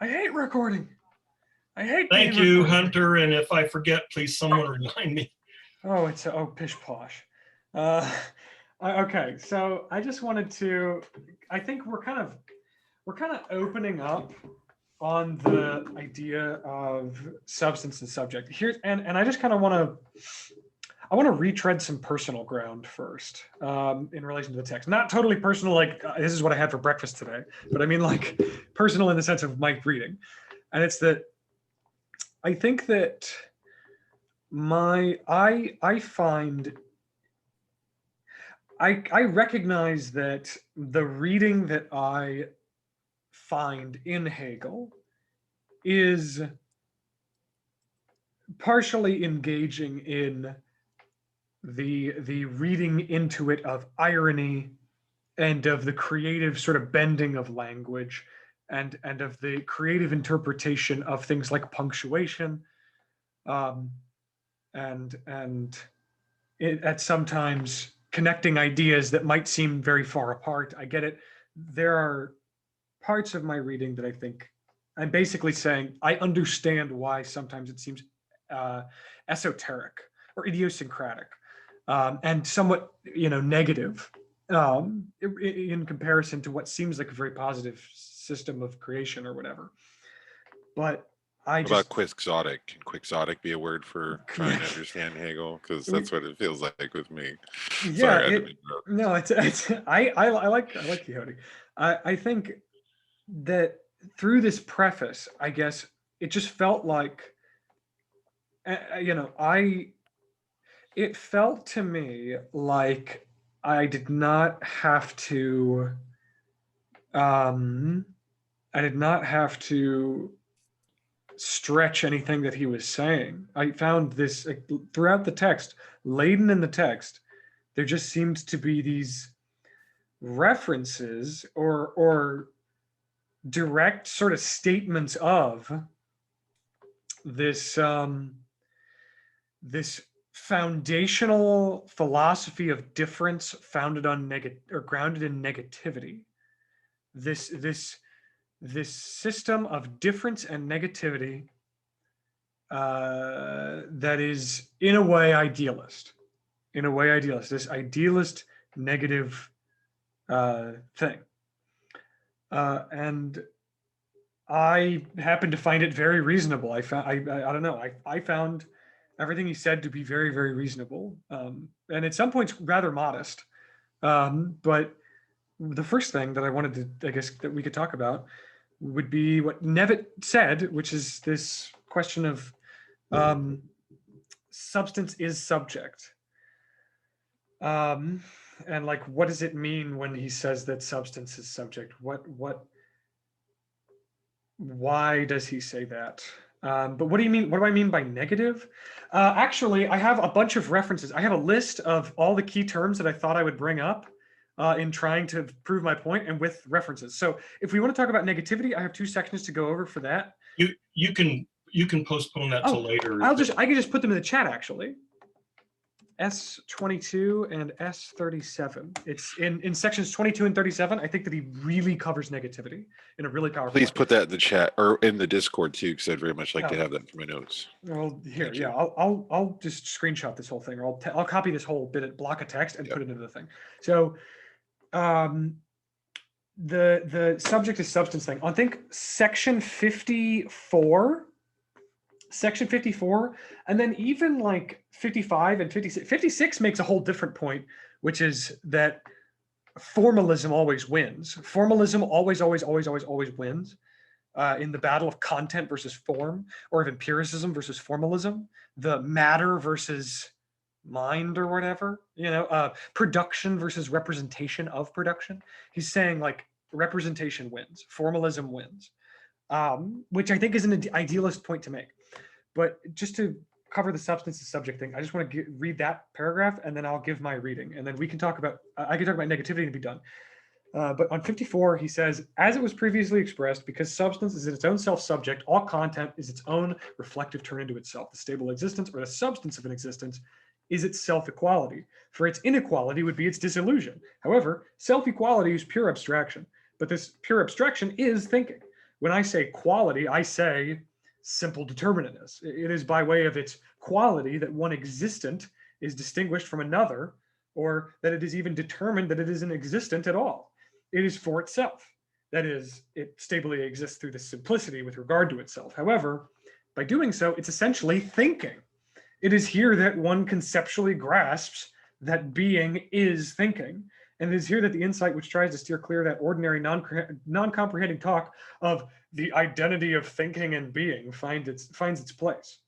I hate recording. I hate Thank being you, recorded. Hunter. And if I forget, please someone remind me. Oh, it's pish posh. Uh, okay, so I just wanted to. I think we're kind of opening up on the idea of substance and subject here, and I just kind of I want to retread some personal ground first in relation to the text. Not totally personal, like this is what I had for breakfast today, but I mean like personal in the sense of my reading, and it's that I think that I find I recognize that the reading that I find in Hegel is partially engaging in the reading into it of irony and of the creative sort of bending of language and of the creative interpretation of things like punctuation um, and at sometimes connecting ideas that might seem very far apart. I get it. There are parts of my reading that I think I'm basically saying I understand why sometimes it seems uh, esoteric or idiosyncratic and somewhat, negative in comparison to what seems like a very positive system of creation or whatever. But I What about just, quixotic? Can quixotic be a word for trying to understand Hegel? Because that's what it feels like with me. yeah, Sorry, I didn't interrupt. no, it's I like Quixote. I think that through this preface, I guess it just felt like, I it felt to me like I did not have to um I did not have to stretch anything that he was saying. I found this like, throughout the text, laden in the text, there just seemed to be these references or direct sort of statements of this foundational philosophy of difference founded on or grounded in negativity. This system of difference and negativity that is in a way idealist. This idealist negative thing. And I happen to find it very reasonable. I don't know. I found everything he said to be very, very reasonable, and at some points rather modest. But the first thing that I wanted to, I guess, that we could talk about would be what Nevitt said, which is this question of substance is subject. And like, what does it mean when he says that substance is subject? Why does he say that? But what do you mean? What do I mean by negative? Actually, I have a bunch of references. I have a list of all the key terms that I thought I would bring up in trying to prove my point, and with references. So if we want to talk about negativity, I have 2 sections to go over for that. You can postpone that till later. I can just put them in the chat actually. S22 and S37. It's in sections 22 and 37. I think that he really covers negativity in a really powerful Please way. put that in the chat or in the Discord too, because I'd very much like to have that for my notes. Well, here, yeah, I'll just screenshot this whole thing, or I'll copy this whole block of text and put it into the thing. So, the subject is substance thing. I think section 54. Section 54, and then even like 55 and 56. 56 makes a whole different point, which is that formalism always wins. Formalism always wins in the battle of content versus form, or of empiricism versus formalism, the matter versus mind or whatever, production versus representation of production. He's saying like representation wins, formalism wins, which I think is an idealist point to make. But just to cover the substance and subject thing, I just want to read that paragraph, and then I'll give my reading, and then we can talk about. I can talk about negativity and be done. But on 54, he says, as it was previously expressed, because substance is in its own self-subject, all content is its own reflective turn into itself. The stable existence, or the substance of an existence, is its self-equality. For its inequality would be its disillusion. However, self-equality is pure abstraction. But this pure abstraction is thinking. When I say quality, I say simple determinateness. It is by way of its quality that one existent is distinguished from another, or that it is even determined that it isn't existent at all. It is for itself. That is, it stably exists through the simplicity with regard to itself. However, by doing so, it's essentially thinking. It is here that one conceptually grasps that being is thinking. And it is here that the insight which tries to steer clear of that ordinary non-comprehending talk of the identity of thinking and being finds its place.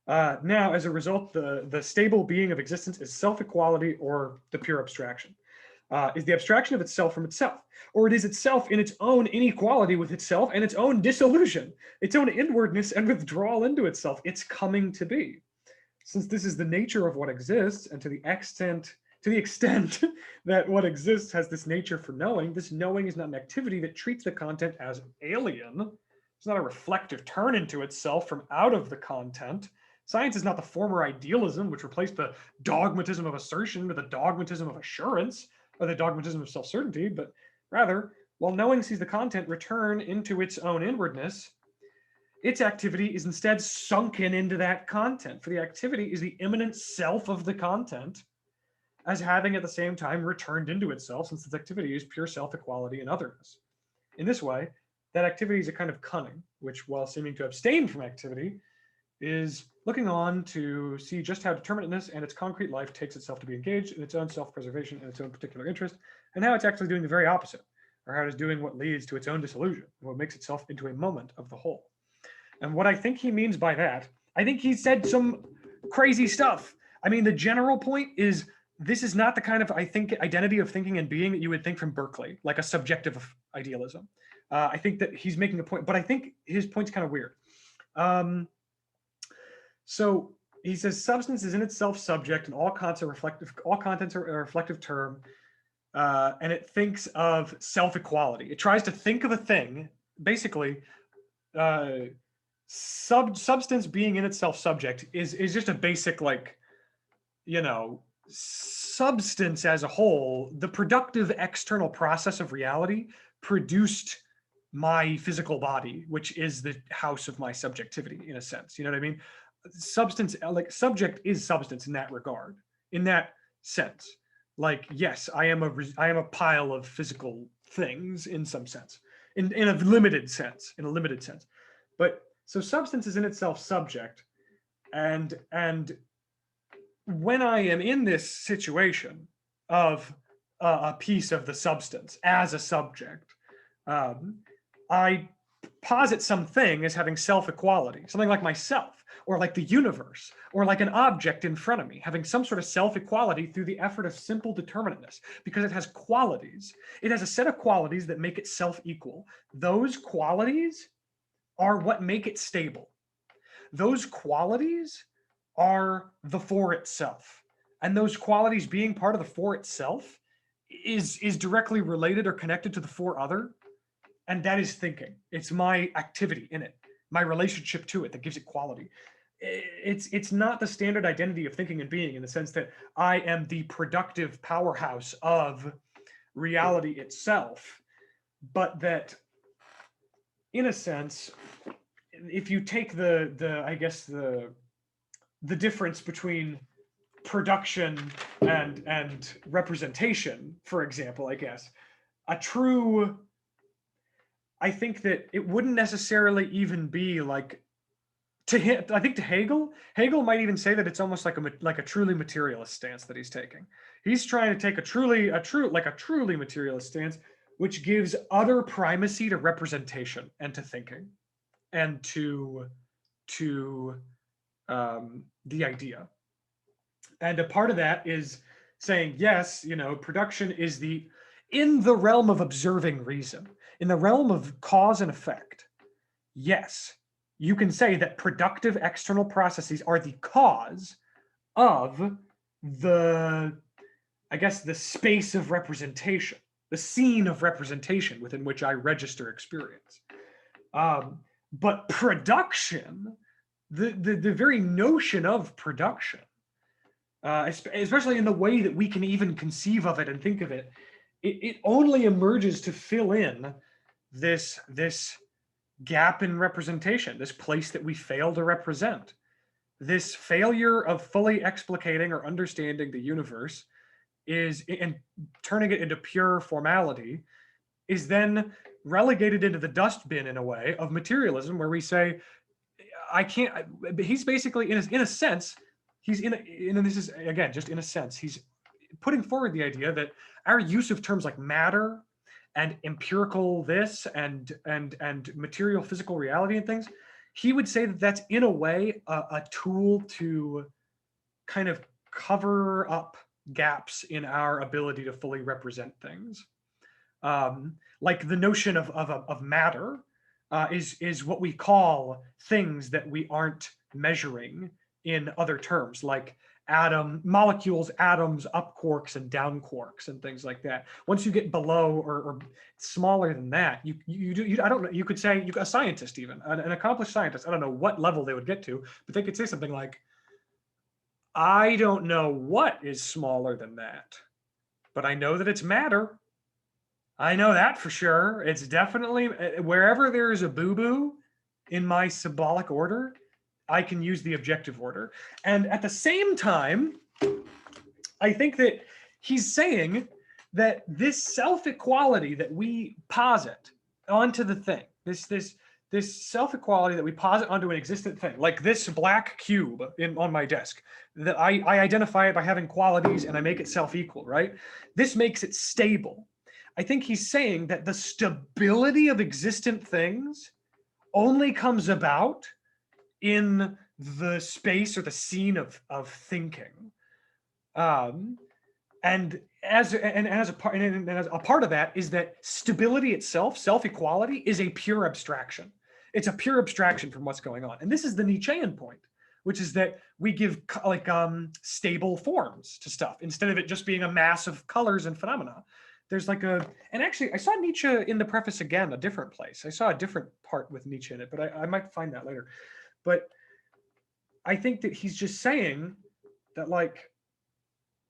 Now, as a result, the stable being of existence is self-equality, or the pure abstraction. Is the abstraction of itself from itself, or it is itself in its own inequality with itself and its own dissolution, its own inwardness and withdrawal into itself, its coming to be. Since this is the nature of what exists, and to the extent that what exists has this nature for knowing, this knowing is not an activity that treats the content as alien. It's not a reflective turn into itself from out of the content. Science is not the former idealism which replaced the dogmatism of assertion with the dogmatism of assurance, or the dogmatism of self-certainty, but rather, while knowing sees the content return into its own inwardness, its activity is instead sunken into that content, for the activity is the immanent self of the content, as having at the same time returned into itself, since its activity is pure self-equality and otherness. In this way, that activity is a kind of cunning, which, while seeming to abstain from activity, is looking on to see just how determinateness and its concrete life takes itself to be engaged in its own self-preservation and its own particular interest, and how it's actually doing the very opposite, or how it is doing what leads to its own dissolution, and what makes itself into a moment of the whole. And what I think he means by that, I think he said some crazy stuff. I mean, the general point is, this is not the kind of, I think, identity of thinking and being that you would think from Berkeley, like a subjective idealism. I think that he's making a point, but I think his point's kind of weird. So he says substance is in itself subject, and all contents are a reflective term, and it thinks of self-equality. It tries to think of a thing, basically. Substance being in itself subject is just a basic, like, substance as a whole. The productive external process of reality produced my physical body, which is the house of my subjectivity, in a sense. You know what I mean? Substance, like, subject is substance in that regard, in that sense. Like, yes, I am a pile of physical things in some sense, in a limited sense, But so substance is in itself subject, and when I am in this situation of a piece of the substance as a subject, I posit something as having self-equality, something like myself, or like the universe, or like an object in front of me, having some sort of self-equality through the effort of simple determinateness, because it has qualities. It has a set of qualities that make it self-equal. Those qualities are what make it stable. Those qualities are the for itself. And those qualities being part of the for itself is directly related or connected to the for other. And that is thinking. It's my activity in it, my relationship to it that gives it quality. It's not the standard identity of thinking and being, in the sense that I am the productive powerhouse of reality itself, but that, in a sense, if you take the difference between production and representation, for example, I guess, I think that it wouldn't necessarily even be like, I think to Hegel might even say that it's almost like a truly materialist stance that he's taking. He's trying to take a truly materialist stance, which gives utter primacy to representation and to thinking, and to the idea. And a part of that is saying, yes, production is in the realm of observing reason, in the realm of cause and effect. Yes, you can say that productive external processes are the cause of the space of representation, the scene of representation within which I register experience. But production, the very notion of production, especially in the way that we can even conceive of it and think of it, it only emerges to fill in this gap in representation, this place that we fail to represent, this failure of fully explicating or understanding the universe is, and turning it into pure formality, is then relegated into the dustbin in a way of materialism, where we say, I can't. He's basically, in a sense, he's and this is again just in a sense, he's putting forward the idea that our use of terms like matter and empirical this and material physical reality and things, he would say that that's in a way a tool to kind of cover up gaps in our ability to fully represent things. Like the notion of matter is what we call things that we aren't measuring in other terms, like molecules, atoms, up quarks and down quarks and things like that. Once you get below or smaller than that, I don't know, you could say, a scientist, even an accomplished scientist, I don't know what level they would get to, but they could say something like, I don't know what is smaller than that, but I know that it's matter. I know that for sure. It's definitely, wherever there is a boo-boo in my symbolic order, I can use the objective order. And at the same time, I think that he's saying that this self-equality that we posit onto the thing, this self-equality that we posit onto an existent thing, like this black cube on my desk, that I identify it by having qualities and I make it self-equal, right? This makes it stable. I think he's saying that the stability of existent things only comes about in the space or the scene of thinking. And as a part of that is that stability itself, self-equality, is a pure abstraction. It's a pure abstraction from what's going on. And this is the Nietzschean point, which is that we give like stable forms to stuff instead of it just being a mass of colors and phenomena. There's like and actually I saw Nietzsche in the preface again, a different place. I saw a different part with Nietzsche in it, but I might find that later. But I think that he's just saying that, like,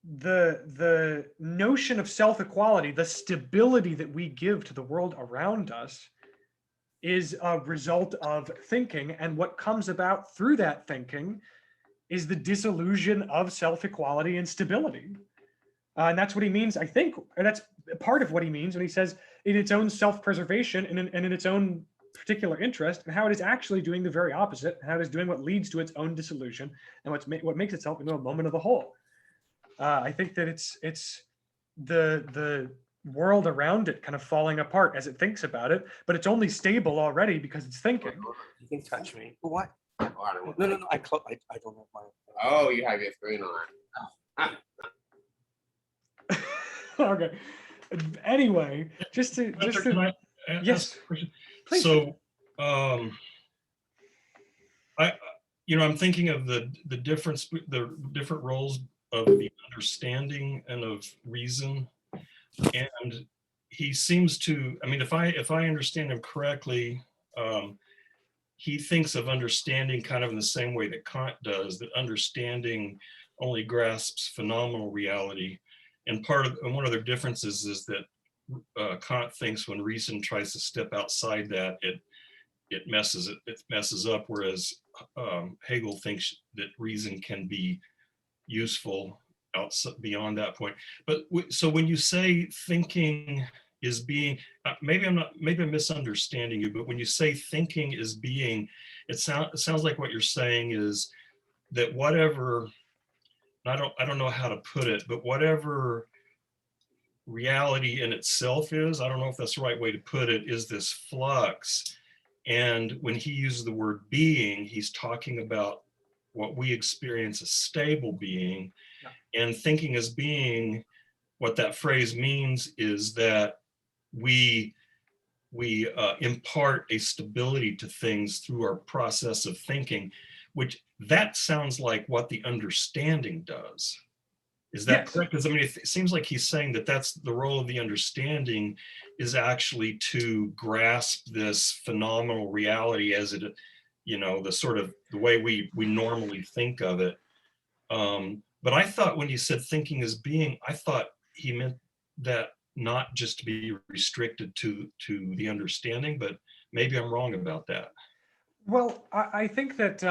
the notion of self-equality, the stability that we give to the world around us, is a result of thinking, and what comes about through that thinking is the disillusion of self-equality and stability. And that's what he means, I think, and that's part of what he means when he says in its own self-preservation and in its own particular interest, and how it is actually doing the very opposite, and how it is doing what leads to its own dissolution, and what makes itself into a moment of the whole. I think that it's the world around it kind of falling apart as it thinks about it, but it's only stable already because it's thinking. You can touch me. What? Oh, I don't want No. that. I don't have my. Oh, you have your screen on. Okay. Anyway, just to Can I ask yes, a question? please. So, I'm thinking of the difference, the different roles of the understanding and of reason, and he seems to. I mean, if I understand him correctly, he thinks of understanding kind of in the same way that Kant does. That understanding only grasps phenomenal reality, and one of their differences is that Kant thinks when reason tries to step outside that, it messes up, whereas Hegel thinks that reason can be useful outside beyond that point. But so when you say thinking is being, maybe I'm misunderstanding you, but when you say thinking is being, it sounds like what you're saying is that whatever, I don't know how to put it, but whatever reality in itself is, I don't know if that's the right way to put it, is this flux. And when he uses the word being, he's talking about what we experience as stable being. Yeah. And thinking as being, what that phrase means is that we impart a stability to things through our process of thinking, which that sounds like what the understanding does. Is that correct? Because I mean, it seems like he's saying that that's the role of the understanding, is actually to grasp this phenomenal reality as it, the sort of the way we normally think of it. But I thought when he said thinking as being, I thought he meant that not just to be restricted to the understanding, but maybe I'm wrong about that. Well, I think that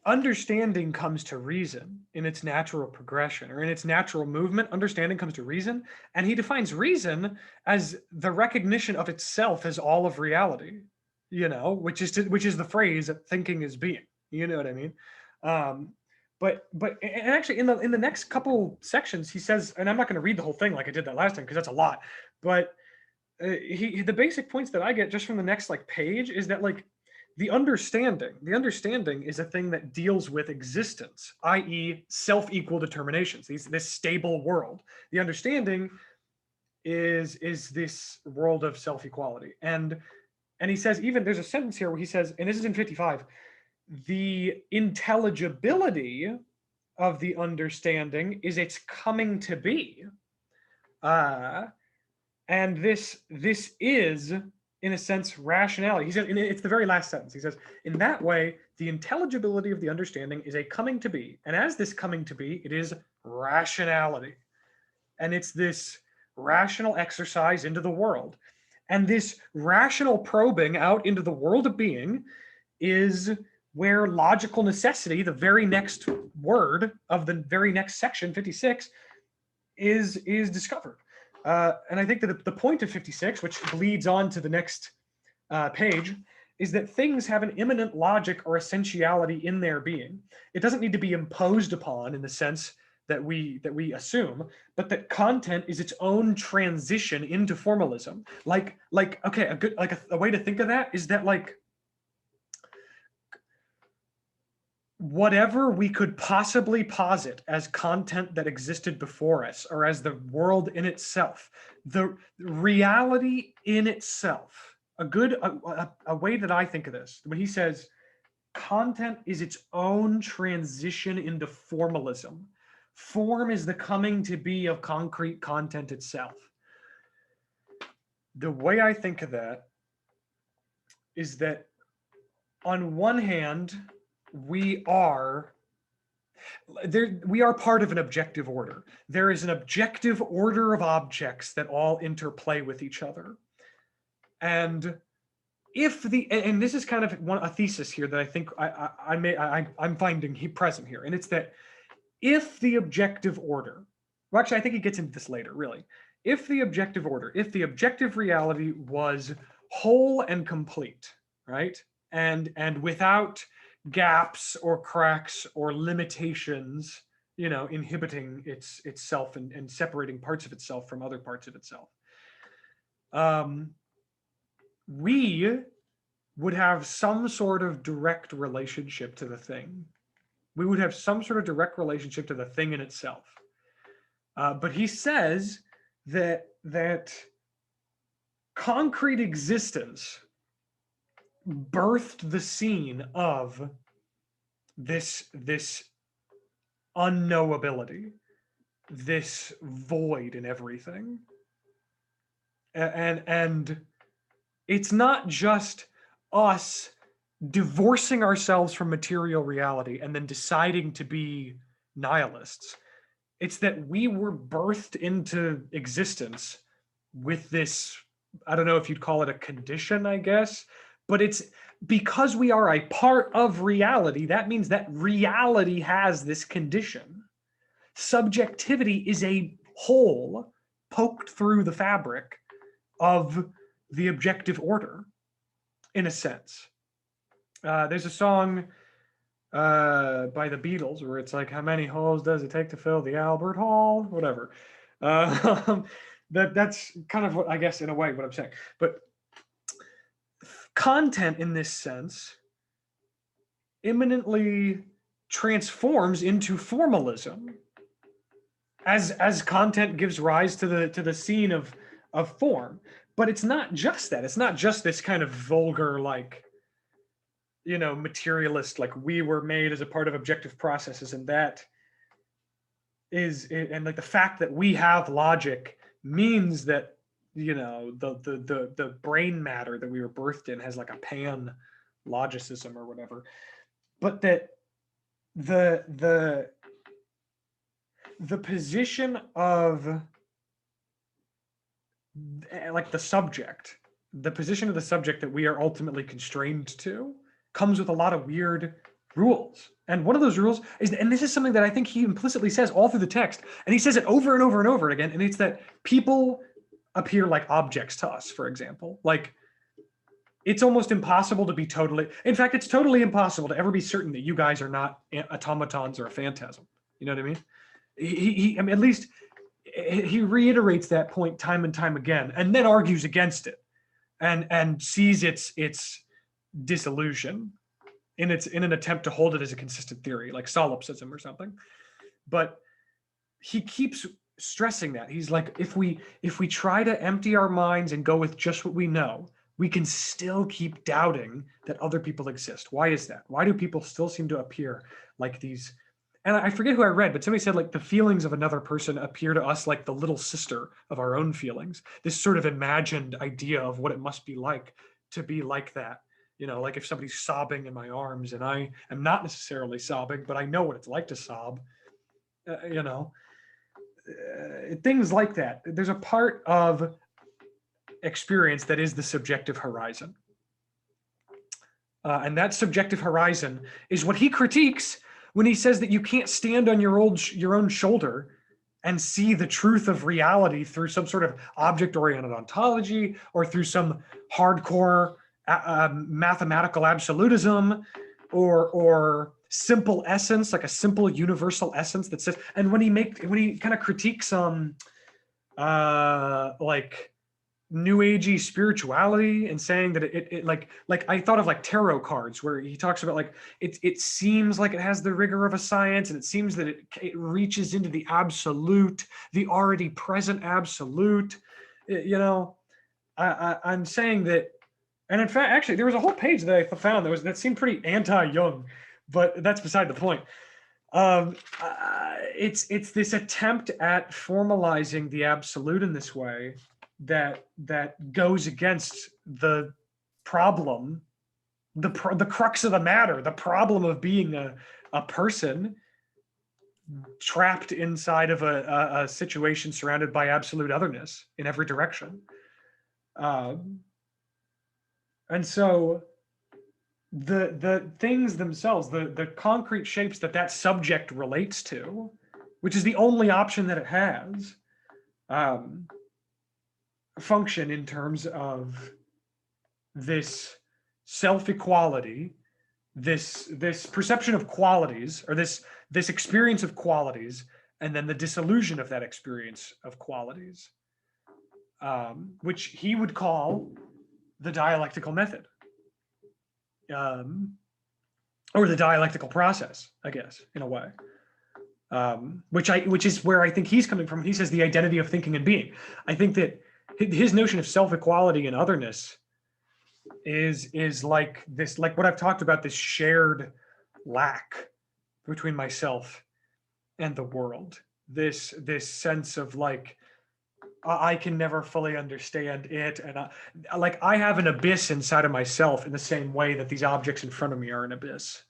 understanding comes to reason in its natural progression or in its natural movement. Understanding comes to reason, and he defines reason as the recognition of itself as all of reality. Which is the phrase "thinking is being." You know what I mean? And actually, in the next couple sections, he says, and I'm not going to read the whole thing like I did that last time because that's a lot, but the basic points that I get just from the next like page is that like the understanding is a thing that deals with existence, i.e. self-equal determinations, this stable world. The understanding is this world of self-equality. And he says, even there's a sentence here where he says, and this is in 55, the intelligibility of the understanding is its coming to be. And this is, in a sense, rationality. He said, and it's the very last sentence. He says, in that way, the intelligibility of the understanding is a coming to be. And as this coming to be, it is rationality. And it's this rational exercise into the world. And this rational probing out into the world of being is where logical necessity, the very next word of the very next section, 56, is discovered. And I think that the point of 56, which bleeds on to the next page, is that things have an immanent logic or essentiality in their being. It doesn't need to be imposed upon in the sense that we assume, but that content is its own transition into formalism. Okay, a way to think of that is that like whatever we could possibly posit as content that existed before us, or as the world in itself, the reality in itself, a way that I think of this, when he says content is its own transition into formalism, form is the coming to be of concrete content itself. The way I think of that is that on one hand, we are part of an objective order. There is an objective order of objects that all interplay with each other. And this is kind of a thesis here that I think I'm finding present here, and it's that if the objective order, well, actually, I think he gets into this later, really. If the objective order, if the objective reality was whole and complete, right, and without gaps or cracks or limitations, inhibiting itself and separating parts of itself from other parts of itself, we would have some sort of direct relationship to the thing. We would have some sort of direct relationship to the thing in itself. But he says that concrete existence birthed the scene of this unknowability, this void in everything. And it's not just us divorcing ourselves from material reality and then deciding to be nihilists. It's that we were birthed into existence with this, I don't know if you'd call it a condition, I guess, but it's because we are a part of reality. That means that reality has this condition. Subjectivity is a hole poked through the fabric of the objective order, in a sense. There's a song by the Beatles where it's like, how many holes does it take to fill the Albert Hall? Whatever. That's kind of what, I guess, in a way, what I'm saying. But content in this sense imminently transforms into formalism as content gives rise to the scene of form. But it's not just that. It's not just this kind of vulgar, like, materialist, like we were made as a part of objective processes, and that is, and like the fact that we have logic means that the brain matter that we were birthed in has like a pan logicism or whatever, but that the position of like the subject, the position of the subject that we are ultimately constrained to comes with a lot of weird rules. And one of those rules is, and this is something that I think he implicitly says all through the text, and he says it over and over and over again, and it's that people appear like objects to us, for example. Like, it's almost impossible to be totally, in fact, it's totally impossible to ever be certain that you guys are not automatons or a phantasm. You know what I mean? I mean, at least he reiterates that point time and time again, and then argues against it, and sees its disillusion in an attempt to hold it as a consistent theory, like solipsism or something. But he keeps stressing that. He's like, if we try to empty our minds and go with just what we know, we can still keep doubting that other people exist. Why is that? Why do people still seem to appear like these? And I forget who I read, but somebody said like the feelings of another person appear to us like the little sister of our own feelings. This sort of imagined idea of what it must be like to be like that. You know, like if somebody's sobbing in my arms and I am not necessarily sobbing, but I know what it's like to sob, you know, things like that. There's a part of experience that is the subjective horizon. And that subjective horizon is what he critiques when he says that you can't stand on your own shoulder and see the truth of reality through some sort of object-oriented ontology or through some hardcore mathematical absolutism or simple essence, like a simple universal essence that says. And when he kind of critiques like new agey spirituality and saying that it like I thought of like tarot cards, where he talks about like it seems like it has the rigor of a science, and it seems that it reaches into the absolute, the already present absolute. You know, I'm saying that, and in fact, actually, there was a whole page that I found that seemed pretty anti-Jung, but that's beside the point. It's this attempt at formalizing the absolute in this way that goes against the problem, the crux of the matter, the problem of being a person trapped inside of a situation surrounded by absolute otherness in every direction. And so the things themselves, the concrete shapes that subject relates to, which is the only option that it has, function in terms of this self-equality, this perception of qualities, or this experience of qualities, and then the disillusion of that experience of qualities, which he would call the dialectical method, or the dialectical process, I guess, in a way. Which is where I think he's coming from. He says the identity of thinking and being. I think that his notion of self-equality and otherness is like this, like what I've talked about, this shared lack between myself and the world. This sense of like, I can never fully understand it, and I have an abyss inside of myself in the same way that these objects in front of me are an abyss.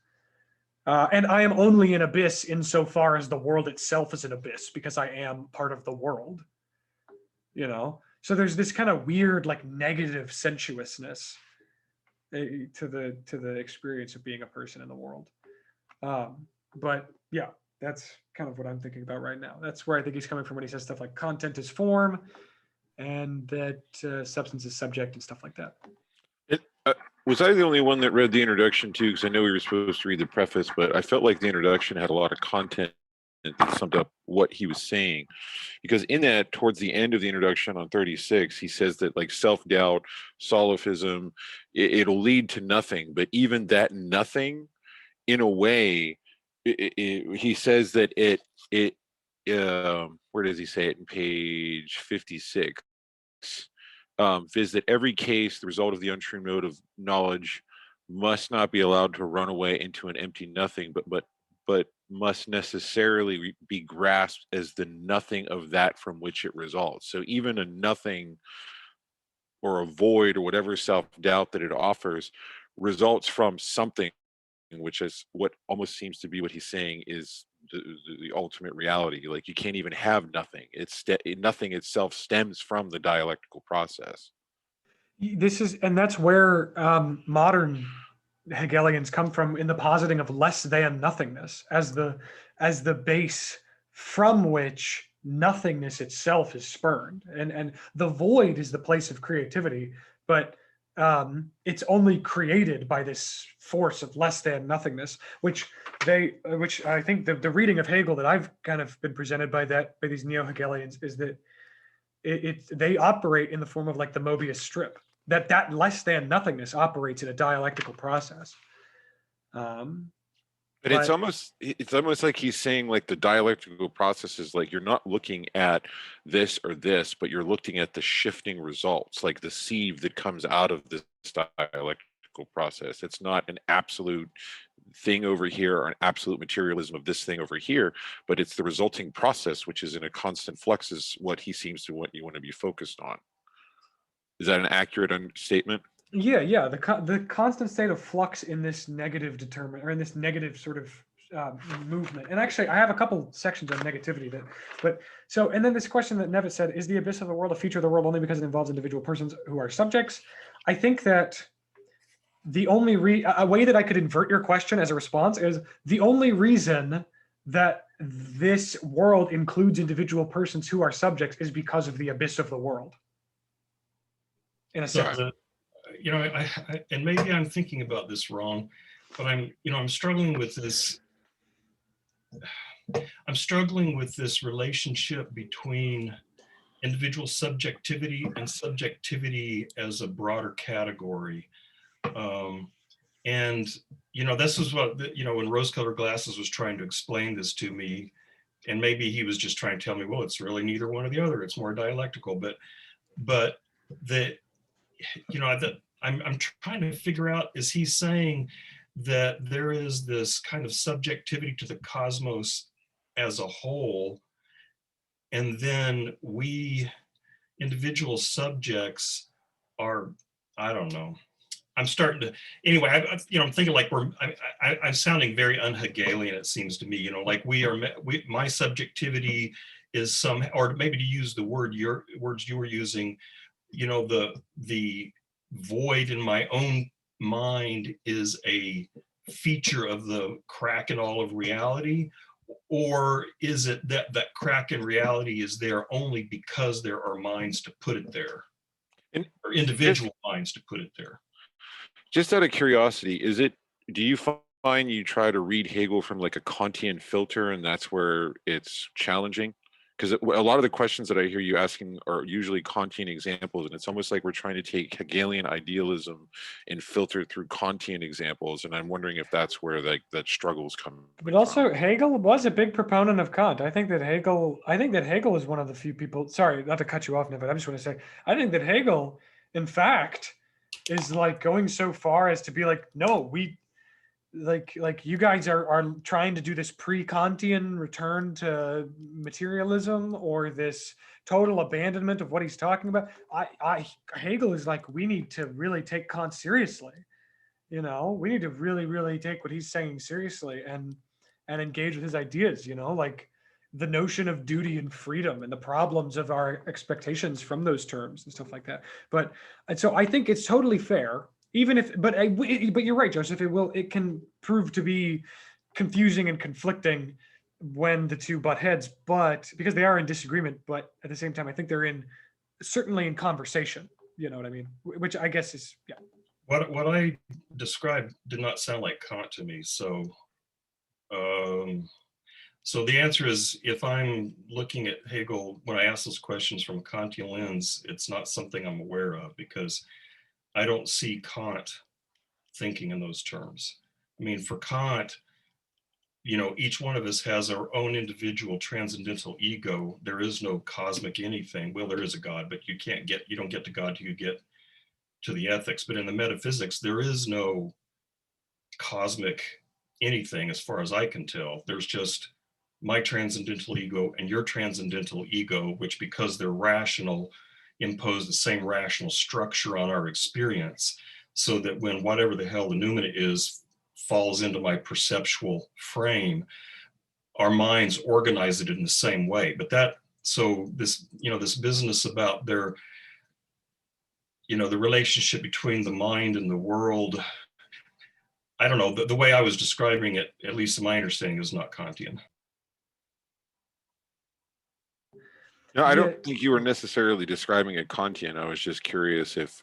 And I am only an abyss insofar as the world itself is an abyss, because I am part of the world. You know, so there's this kind of weird, like, negative sensuousness to the experience of being a person in the world. But yeah, that's kind of what I'm thinking about right now. That's where I think he's coming from when he says stuff like content is form, and that substance is subject, and stuff like that. Was I the only one that read the introduction too? Because I know we were supposed to read the preface, but I felt like the introduction had a lot of content that summed up what he was saying. Because in that, towards the end of the introduction on 36, he says that like self-doubt, solipsism, it'll lead to nothing. But even that nothing, in a way, he says that where does he say it in page 56? Is that every case, the result of the untrue mode of knowledge must not be allowed to run away into an empty nothing, but must necessarily be grasped as the nothing of that from which it results. So even a nothing or a void or whatever self-doubt that it offers results from something, which is what almost seems to be what he's saying is the ultimate reality. Like you can't even have nothing. Nothing itself stems from the dialectical process. This is, and that's where modern Hegelians come from in the positing of less than nothingness as the base from which nothingness itself is spurned, and the void is the place of creativity, but it's only created by this force of less than nothingness, which I think the reading of Hegel that I've kind of been presented by these neo-Hegelians is that they operate in the form of like the Mobius strip, that less than nothingness operates in a dialectical process. But it's almost like he's saying like the dialectical process is like you're not looking at this or this, but you're looking at the shifting results, like the sieve that comes out of this dialectical process. It's not an absolute thing over here or an absolute materialism of this thing over here, but it's the resulting process, which is in a constant flux, is what he seems to want you want to be focused on. Is that an accurate statement? Yeah. The constant state of flux in this negative determinant, or in this negative sort of movement. And actually, I have a couple sections on negativity and then this question that Nevitt said: is the abyss of the world a feature of the world only because it involves individual persons who are subjects? I think that the only a way that I could invert your question as a response is the only reason that this world includes individual persons who are subjects is because of the abyss of the world. In a sense. And maybe I'm thinking about this wrong, but I'm struggling with this. I'm struggling with this relationship between individual subjectivity and subjectivity as a broader category. And this is what, when Rose-Colored Glasses was trying to explain this to me, and maybe he was just trying to tell me, well, it's really neither one or the other. It's more dialectical, but I'm trying to figure out, is he saying that there is this kind of subjectivity to the cosmos as a whole, and then we individual subjects are, I don't know. I'm starting to, anyway, I'm thinking like I'm sounding very un-Hegelian, it seems to me, like my subjectivity is or maybe to use the words you were using, the void in my own mind is a feature of the crack in all of reality, or is it that crack in reality is there only because there are minds to put it there, or individual minds to put it there? Just out of curiosity, do you find you try to read Hegel from like a Kantian filter and that's where it's challenging? Because a lot of the questions that I hear you asking are usually Kantian examples, and it's almost like we're trying to take Hegelian idealism and filter through Kantian examples, and I'm wondering if that's where that struggles come. But also, Hegel was a big proponent of Kant. I think that Hegel is one of the few people. Sorry, not to cut you off, Nevitt. I just want to say, I think that Hegel, in fact, is like going so far as to be like, no, we like you guys are trying to do this pre-Kantian return to materialism, or this total abandonment of what he's talking about. Hegel is like, we need to really take Kant seriously. We need to really, really take what he's saying seriously and engage with his ideas, like the notion of duty and freedom and the problems of our expectations from those terms and stuff like that. And so I think it's totally fair. Even if, but you're right, Joseph. It can prove to be confusing and conflicting when the two butt heads, but because they are in disagreement. But at the same time, I think they're certainly in conversation. You know what I mean? Which I guess is, yeah. What I described did not sound like Kant to me. So the answer is, if I'm looking at Hegel when I ask those questions from a Kantian lens, it's not something I'm aware of, because I don't see Kant thinking in those terms. I mean, for Kant, each one of us has our own individual transcendental ego. There is no cosmic anything. Well, there is a God, but you don't get to God till you get to the ethics. But in the metaphysics, there is no cosmic anything as far as I can tell. There's just my transcendental ego and your transcendental ego, which, because they're rational, impose the same rational structure on our experience, so that when whatever the hell the noumena is falls into my perceptual frame, our minds organize it in the same way. But this business about the relationship between the mind and the world, I don't know, the way I was describing it, at least in my understanding, is not Kantian. No, I Yeah. don't think you were necessarily describing it Kantian. I was just curious if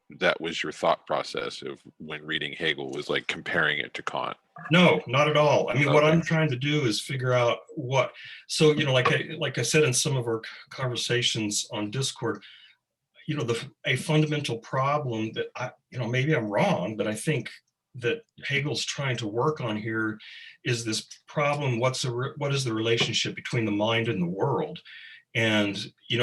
that was your thought process of when reading Hegel, was like comparing it to Kant. No, not at all. I mean, what Okay. I'm trying to do is figure out what. So, like I said in some of our conversations on Discord, a fundamental problem that maybe I'm wrong, but I think that Hegel's trying to work on here is this problem: what is the relationship between the mind and the world? And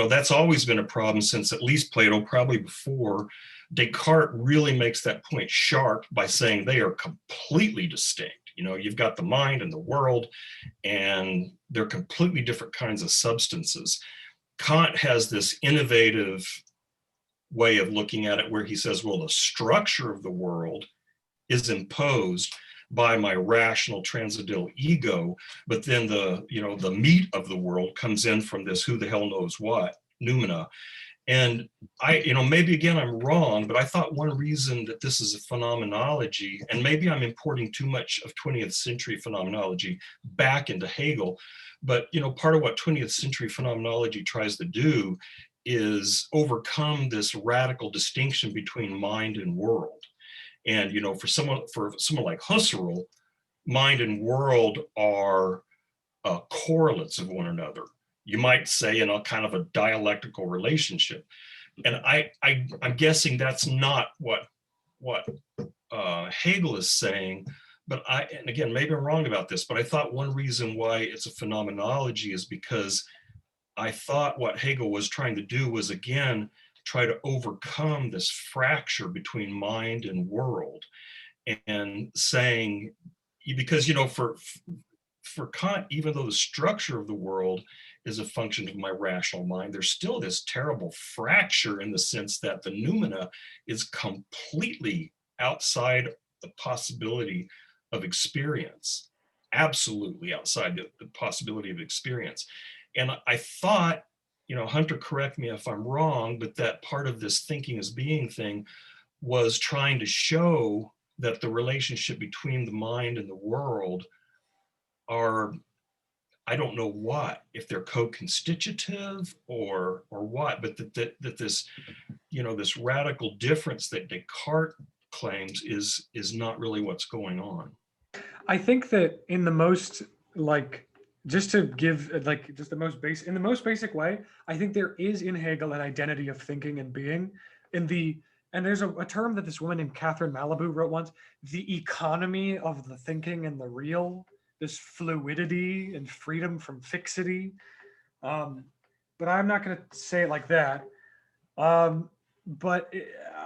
that's always been a problem since at least Plato, probably before. Descartes really makes that point sharp by saying they are completely distinct. You've got the mind and the world, and they're completely different kinds of substances. Kant has this innovative way of looking at it where he says, well, the structure of the world is imposed by my rational transcendental ego, but then the meat of the world comes in from this who the hell knows what, noumena. And maybe again, I'm wrong, but I thought one reason that this is a phenomenology, and maybe I'm importing too much of 20th century phenomenology back into Hegel, but part of what 20th century phenomenology tries to do is overcome this radical distinction between mind and world. And for someone like Husserl, mind and world are correlates of one another. You might say in a kind of a dialectical relationship. And I'm guessing that's not what Hegel is saying. But and again, maybe I'm wrong about this, but I thought one reason why it's a phenomenology is because I thought what Hegel was trying to do was, again, try to overcome this fracture between mind and world, and saying, because for Kant, even though the structure of the world is a function of my rational mind, there's still this terrible fracture in the sense that the noumena is completely outside the possibility of experience, absolutely outside the possibility of experience. And I thought, Hunter, correct me if I'm wrong, but that part of this thinking as being thing was trying to show that the relationship between the mind and the world are, I don't know if they're co-constitutive or what, but that this, this radical difference that Descartes claims is not really what's going on. I think that in the most, just to give just the most basic, in the most basic way, I think there is in Hegel an identity of thinking and being. And there's a term that this woman named Catherine Malibu wrote once: the economy of the thinking and the real, this fluidity and freedom from fixity. But I'm not going to say it like that. But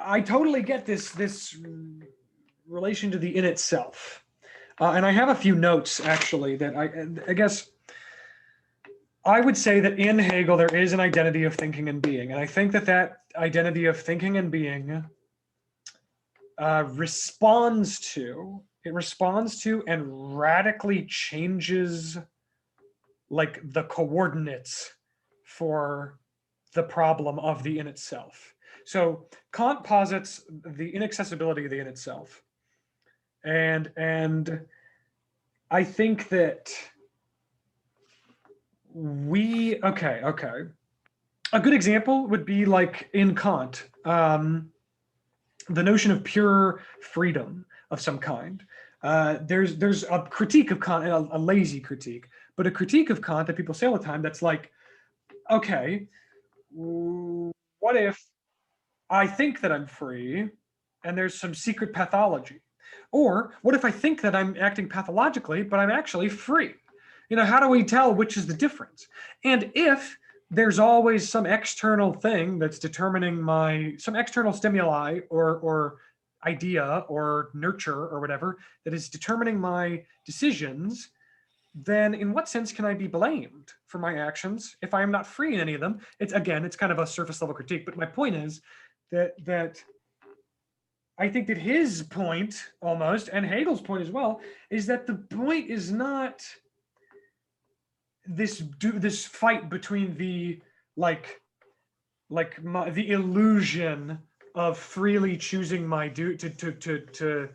I totally get this relation to the in itself. And I have a few notes, actually, that I guess I would say that in Hegel, there is an identity of thinking and being. And I think that identity of thinking and being responds to and radically changes the coordinates for the problem of the in itself. So Kant posits the inaccessibility of the in itself. And I think that okay. A good example would be like in Kant, the notion of pure freedom of some kind. There's a critique of Kant, a lazy critique, but a critique of Kant that people say all the time that's like, okay, what if I think that I'm free and there's some secret pathology? Or what if I think that I'm acting pathologically, but I'm actually free? How do we tell which is the difference? And if there's always some external thing that's determining some external stimuli or idea or nurture or whatever that is determining my decisions, then in what sense can I be blamed for my actions if I am not free in any of them? It's kind of a surface level critique, but my point is that I think that his point almost, and Hegel's point as well, is that the point is not this fight between the the illusion of freely choosing my to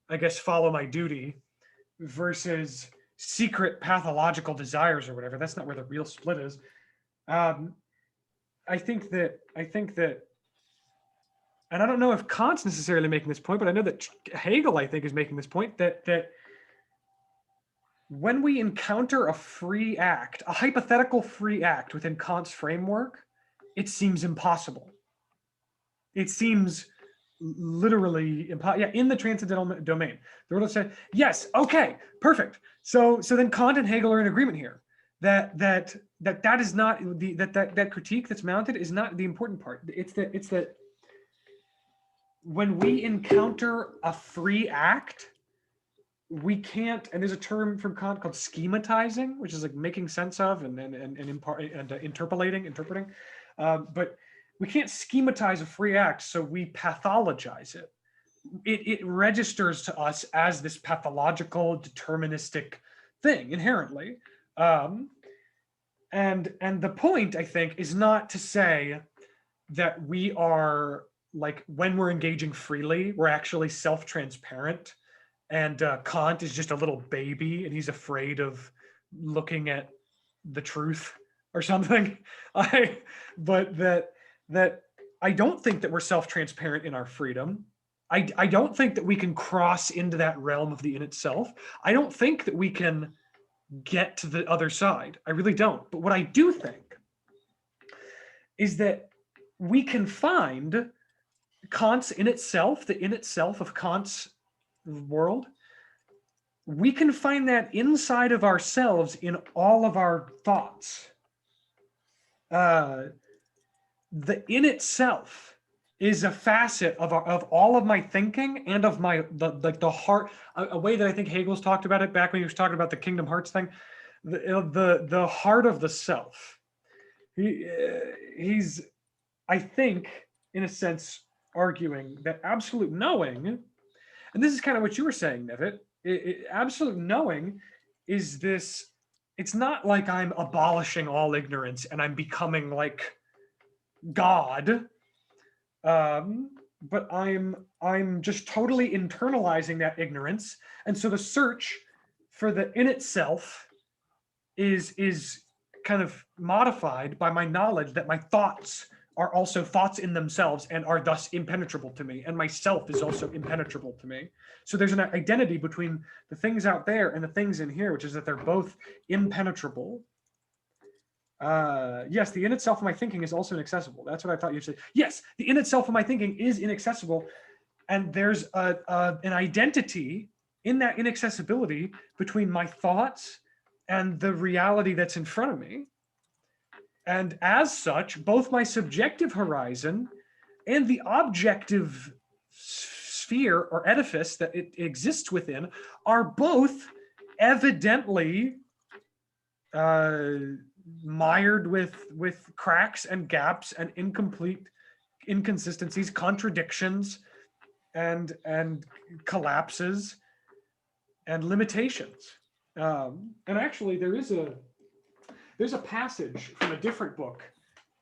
I guess follow my duty versus secret pathological desires or whatever. That's not where the real split is. Um, I think that and I don't know if Kant's necessarily making this point, but I know that Hegel, I think, is making this point that when we encounter a free act, a hypothetical free act within Kant's framework, it seems impossible. It seems literally impossible. Yeah, in the transcendental domain, the world said, yes, okay, perfect. So then Kant and Hegel are in agreement here that is not the that critique that's mounted is not the important part. It's that when we encounter a free act, we can't, and there's a term from Kant called schematizing, which is like making sense of and interpreting. But we can't schematize a free act, so we pathologize it. It registers to us as this pathological, deterministic thing inherently. And the point, I think, is not to say that we are like when we're engaging freely, we're actually self-transparent. And Kant is just a little baby and he's afraid of looking at the truth or something. But that I don't think that we're self-transparent in our freedom. I don't think that we can cross into that realm of the in itself. I don't think that we can get to the other side. I really don't. But what I do think is that we can find Kant's in itself, the in itself of Kant's world, we can find that inside of ourselves in all of our thoughts. The in itself is a facet of all of my thinking and of my the heart. A way that I think Hegel's talked about it back when he was talking about the Kingdom Hearts thing, the heart of the self. He's, I think, in a sense, arguing that absolute knowing, and this is kind of what you were saying, Nevit, absolute knowing is this, it's not like I'm abolishing all ignorance and I'm becoming like God, but I'm just totally internalizing that ignorance. And so the search for the in itself is kind of modified by my knowledge that my thoughts are also thoughts in themselves and are thus impenetrable to me, and myself is also impenetrable to me. So there's an identity between the things out there and the things in here, which is that they're both impenetrable. Yes, the in itself of my thinking is also inaccessible. That's what I thought you'd say. Yes, the in itself of my thinking is inaccessible, and there's an identity in that inaccessibility between my thoughts and the reality that's in front of me. And as such, both my subjective horizon and the objective sphere or edifice that it exists within are both evidently mired with cracks and gaps and incomplete inconsistencies, contradictions, and collapses and limitations. And actually, there's a passage from a different book,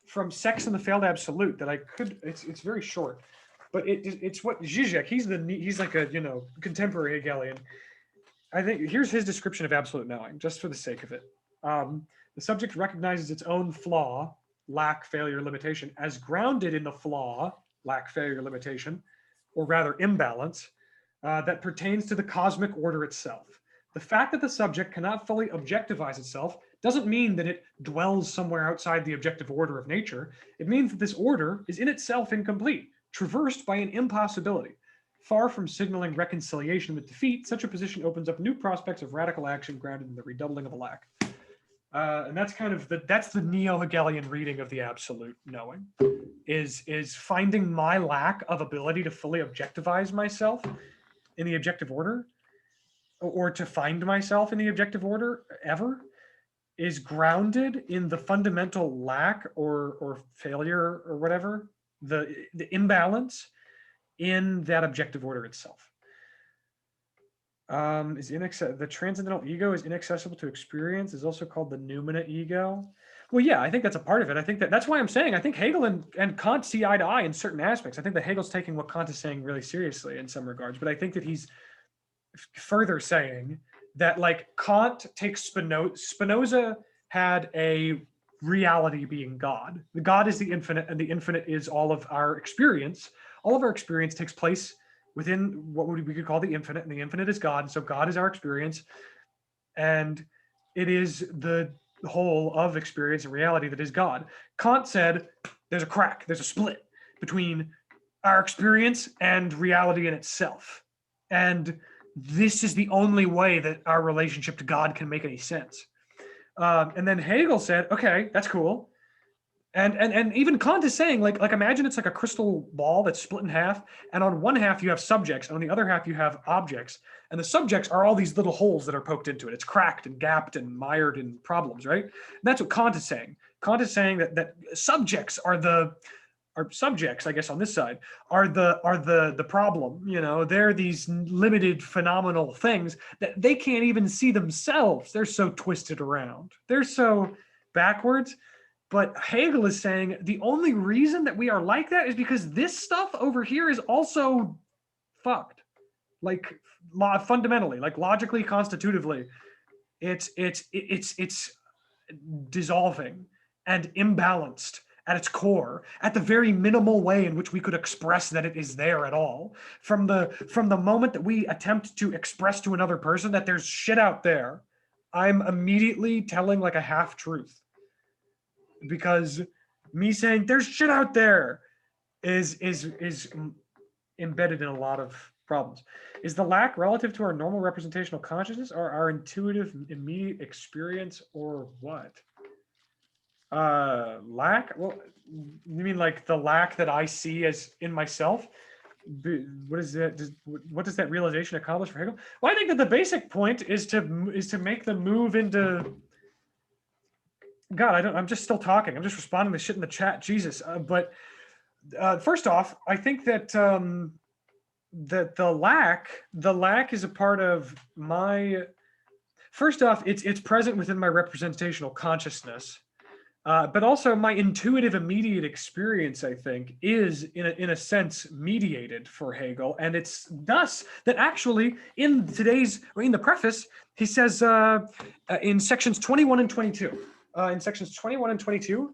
from Sex and the Failed Absolute, that I could. It's very short, but it's what Zizek. He's like a contemporary Hegelian. I think here's his description of absolute knowing, just for the sake of it. The subject recognizes its own flaw, lack, failure, limitation, as grounded in the flaw, lack, failure, limitation, or rather imbalance, that pertains to the cosmic order itself. The fact that the subject cannot fully objectivize itself doesn't mean that it dwells somewhere outside the objective order of nature. It means that this order is in itself incomplete, traversed by an impossibility. Far from signaling reconciliation with defeat, such a position opens up new prospects of radical action grounded in the redoubling of a lack. And that's kind of that's the neo-Hegelian reading of the absolute knowing, is finding my lack of ability to fully objectivize myself in the objective order, or to find myself in the objective order ever, is grounded in the fundamental lack or failure or whatever, the imbalance in that objective order itself. The transcendental ego is inaccessible to experience, is also called the noumena ego. Well, yeah, I think that's a part of it. I think that's why I'm saying I think Hegel and Kant see eye to eye in certain aspects. I think that Hegel's taking what Kant is saying really seriously in some regards, but I think that he's further saying that like Kant takes Spinoza had a reality being God. The God is the infinite, and the infinite is all of our experience. All of our experience takes place within what we could call the infinite, and the infinite is God. And so God is our experience, and it is the whole of experience and reality that is God. Kant said there's a crack, there's a split between our experience and reality in itself. And this is the only way that our relationship to God can make any sense. And then Hegel said, okay, that's cool. And even Kant is saying, like imagine it's like a crystal ball that's split in half, and on one half you have subjects, and on the other half you have objects, and the subjects are all these little holes that are poked into it. It's cracked and gapped and mired in problems, right? And that's what Kant is saying. Kant is saying that subjects are subjects, I guess, on this side are the problem. You know, they're these limited phenomenal things that they can't even see themselves. They're so twisted around. They're so backwards. But Hegel is saying the only reason that we are like that is because this stuff over here is also fucked. Like fundamentally, like logically, constitutively, it's dissolving and imbalanced at its core, at the very minimal way in which we could express that it is there at all. From the moment that we attempt to express to another person that there's shit out there, I'm immediately telling like a half truth. Because me saying there's shit out there is embedded in a lot of problems. Is the lack relative to our normal representational consciousness, or our intuitive immediate experience, or what? Lack? Well, you mean like the lack that I see as in myself? What is that? What does that realization accomplish for Hegel? Well, I think that the basic point is to make the move into God. I'm just still talking. I'm just responding to shit in the chat. Jesus. But first off, I think that that the lack is a part of my. First off, it's present within my representational consciousness, but also my intuitive immediate experience. I think is in a sense mediated for Hegel, and it's thus that actually in the preface he says in sections 21 and 22. In sections 21 and 22,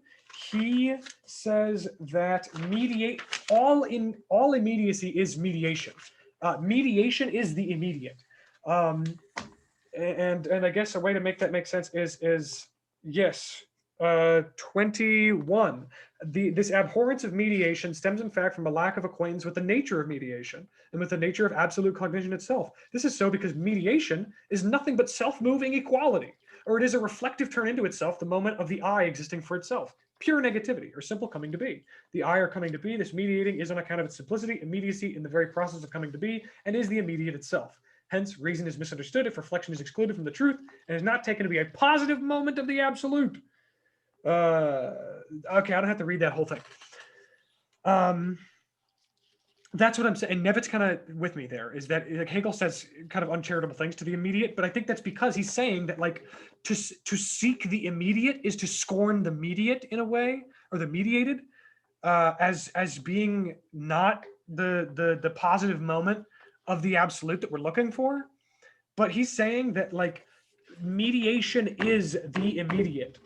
he says that all immediacy is mediation. Mediation is the immediate, and I guess a way to make that make sense is yes. 21. This abhorrence of mediation stems in fact from a lack of acquaintance with the nature of mediation and with the nature of absolute cognition itself. This is so because mediation is nothing but self-moving equality, or it is a reflective turn into itself the moment of the I existing for itself. Pure negativity, or simple coming to be. The I or coming to be, this mediating is on account of its simplicity, immediacy in the very process of coming to be, and is the immediate itself. Hence, reason is misunderstood if reflection is excluded from the truth and is not taken to be a positive moment of the absolute. Okay, I don't have to read that whole thing. That's what I'm saying. And Nevitt's kind of with me there, is that like Hegel says kind of uncharitable things to the immediate, but I think that's because he's saying that like to seek the immediate is to scorn the mediate in a way, or the mediated, as being not the positive moment of the absolute that we're looking for. But he's saying that like mediation is the immediate.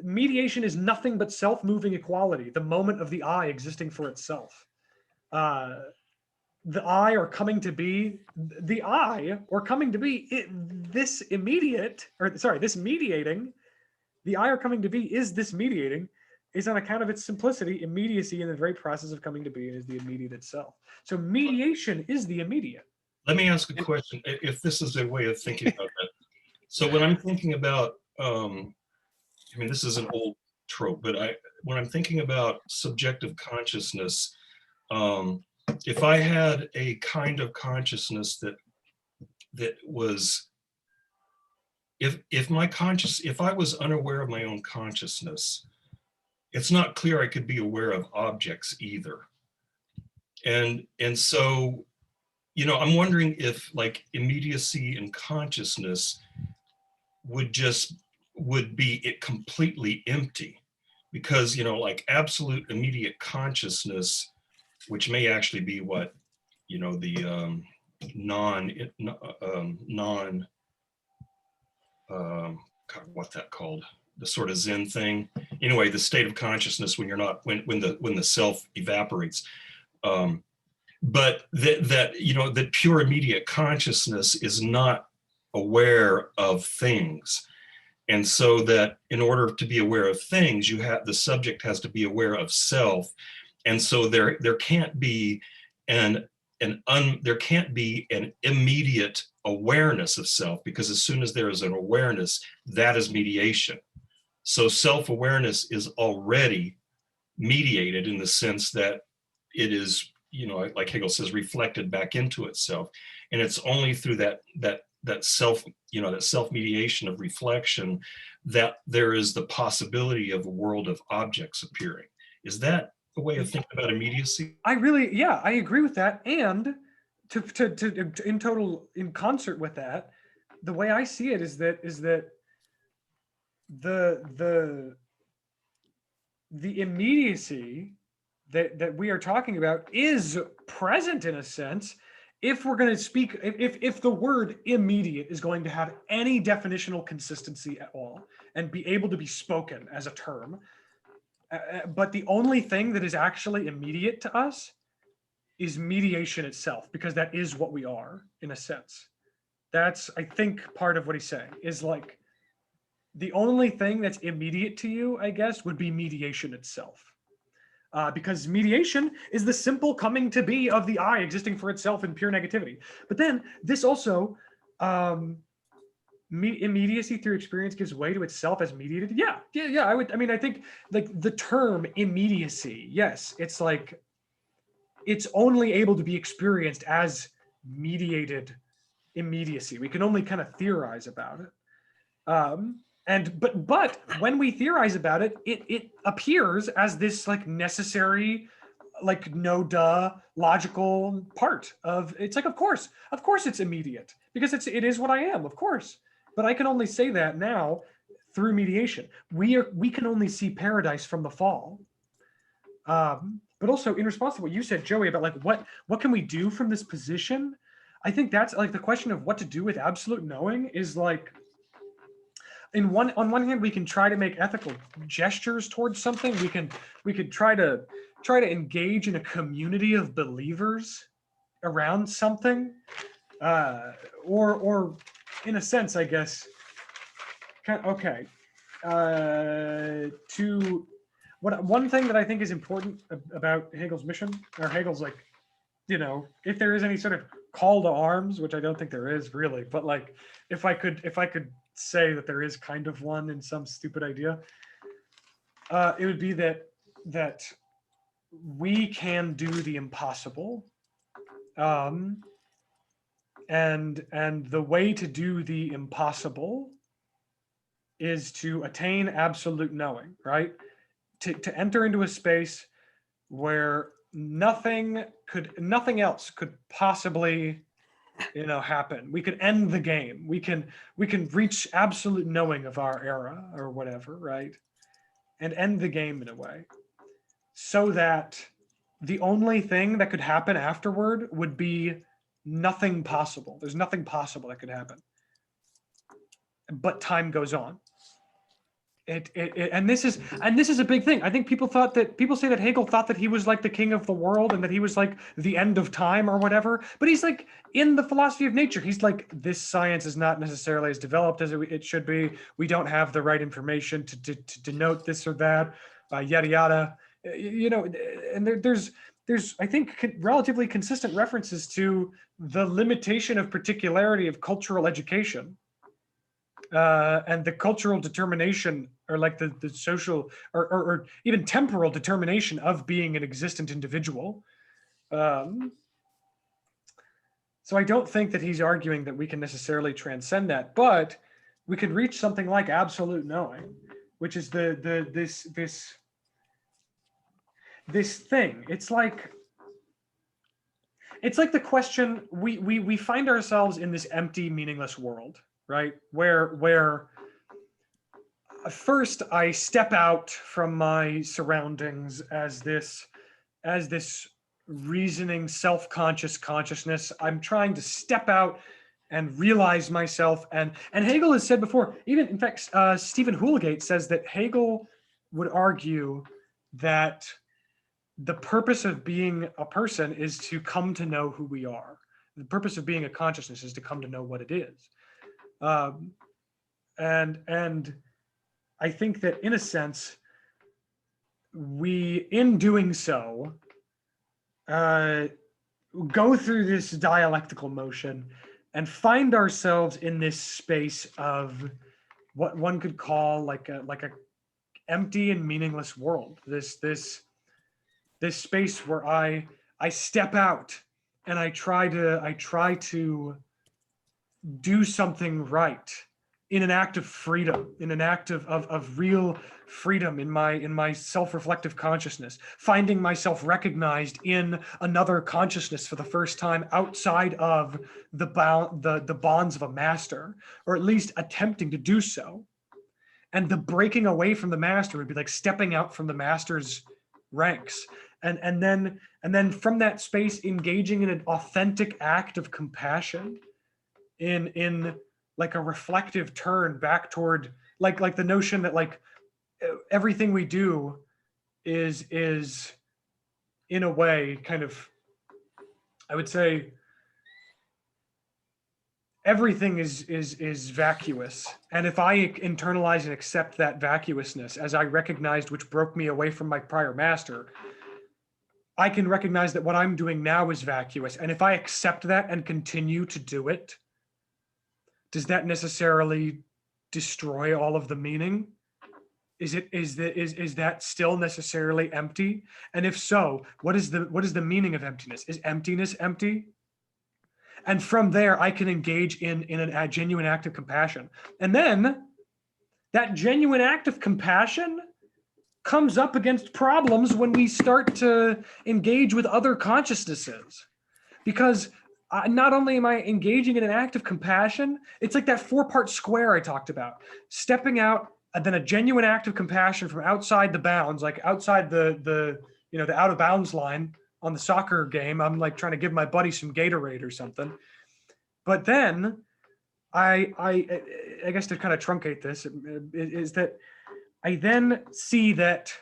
Mediation is nothing but self-moving equality, the moment of the I existing for itself. The I or coming to be, this immediate, or sorry, this mediating, the I or coming to be is this mediating, is on account of its simplicity, immediacy in the very process of coming to be, and is the immediate itself. So mediation is the immediate. Let me ask a question, if this is a way of thinking about that. So when I'm thinking about, I mean, this is an old trope, but when I'm thinking about subjective consciousness, if I had a kind of consciousness that was, if I was unaware of my own consciousness, it's not clear I could be aware of objects either. And so, you know, I'm wondering if like immediacy and consciousness would just would be it completely empty, because, you know, like absolute immediate consciousness, which may actually be what, you know, the non God, what that called, the sort of Zen thing. Anyway, the state of consciousness when you're not, when the self evaporates. But that you know, that pure immediate consciousness is not aware of things. And so that in order to be aware of things, the subject has to be aware of self. And so there can't be there can't be an immediate awareness of self, because as soon as there is an awareness, that is mediation. So self-awareness is already mediated in the sense that it is, you know, like Hegel says, reflected back into itself. And it's only through that self, you know, that self-mediation of reflection that there is the possibility of a world of objects appearing. Is that a way of thinking about immediacy? I agree with that. And to in total, in concert with that, the way I see it is that the immediacy that we are talking about is present in a sense, if we're going to speak, if the word immediate is going to have any definitional consistency at all and be able to be spoken as a term. But the only thing that is actually immediate to us is mediation itself, because that is what we are in a sense. That's, I think, part of what he's saying is like the only thing that's immediate to you, I guess, would be mediation itself. Because mediation is the simple coming to be of the I existing for itself in pure negativity. But then this also, immediacy through experience gives way to itself as mediated. Yeah. I think like the term immediacy, yes, it's like, it's only able to be experienced as mediated immediacy. We can only kind of theorize about it. But when we theorize about it, it appears as this like necessary, like no duh logical part of it's like, of course it's immediate because it is what I am, of course. But I can only say that now through mediation. We can only see paradise from the fall. But also in response to what you said, Joey, about like what can we do from this position? I think that's like the question of what to do with absolute knowing is like, on one hand, we can try to make ethical gestures towards something. We could try to engage in a community of believers around something, or in a sense, I guess. Okay. One thing that I think is important about Hegel's mission, or Hegel's like, you know, if there is any sort of call to arms, which I don't think there is really, but like if I could say that there is kind of one in some stupid idea, it would be that we can do the impossible, and the way to do the impossible is to attain absolute knowing, right? To enter into a space where nothing else could possibly, you know, happen. We could end the game. We can reach absolute knowing of our era or whatever, right? And end the game in a way, so that the only thing that could happen afterward would be nothing possible. There's nothing possible that could happen. But time goes on. And this is a big thing. I think people say that Hegel thought that he was like the king of the world and that he was like the end of time or whatever. But he's like, in the philosophy of nature, he's like, this science is not necessarily as developed as it should be. We don't have the right information to denote this or that, yada yada. You know, and there's I think relatively consistent references to the limitation of particularity of cultural education. And the cultural determination, or like the social or even temporal determination of being an existent individual. So I don't think that he's arguing that we can necessarily transcend that, but we could reach something like absolute knowing, which is this thing. It's like the question, we find ourselves in this empty, meaningless world, right? Where first I step out from my surroundings as this reasoning, self-conscious consciousness. I'm trying to step out and realize myself. And Hegel has said before, even in fact, Stephen Houlgate says that Hegel would argue that the purpose of being a person is to come to know who we are. The purpose of being a consciousness is to come to know what it is. And I think that in a sense, we, in doing so, go through this dialectical motion and find ourselves in this space of what one could call like a empty and meaningless world. This space where I step out and I try to do something right in an act of freedom, in an act of real freedom in my self-reflective consciousness, finding myself recognized in another consciousness for the first time outside of the bonds of a master, or at least attempting to do so. And the breaking away from the master would be like stepping out from the master's ranks. And then from that space, engaging in an authentic act of compassion in like a reflective turn back toward like the notion that like everything we do is in a way kind of, I would say everything is vacuous. And if I internalize and accept that vacuousness as I recognized, which broke me away from my prior master, I can recognize that what I'm doing now is vacuous. And if I accept that and continue to do it, does that necessarily destroy all of the meaning? Is that still necessarily empty? And if so, what is the meaning of emptiness? Is emptiness empty? And from there, I can engage in a genuine act of compassion. And then that genuine act of compassion comes up against problems when we start to engage with other consciousnesses. Because not only am I engaging in an act of compassion, it's like that 4-part square I talked about. Stepping out, and then a genuine act of compassion from outside the bounds, like outside the out of bounds line on the soccer game. I'm like trying to give my buddy some Gatorade or something. But then I guess to kind of truncate this is that I then see that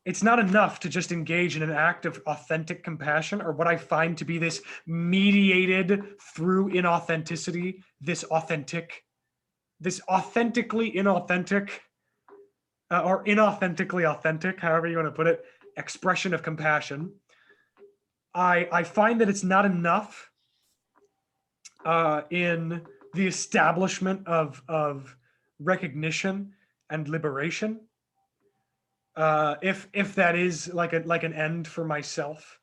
it's not enough to just engage in an act of authentic compassion, or what I find to be this mediated through inauthenticity, this authentically inauthentic, or inauthentically authentic, however you want to put it, expression of compassion. I find that it's not enough in the establishment of recognition and liberation. If that is like an end for myself,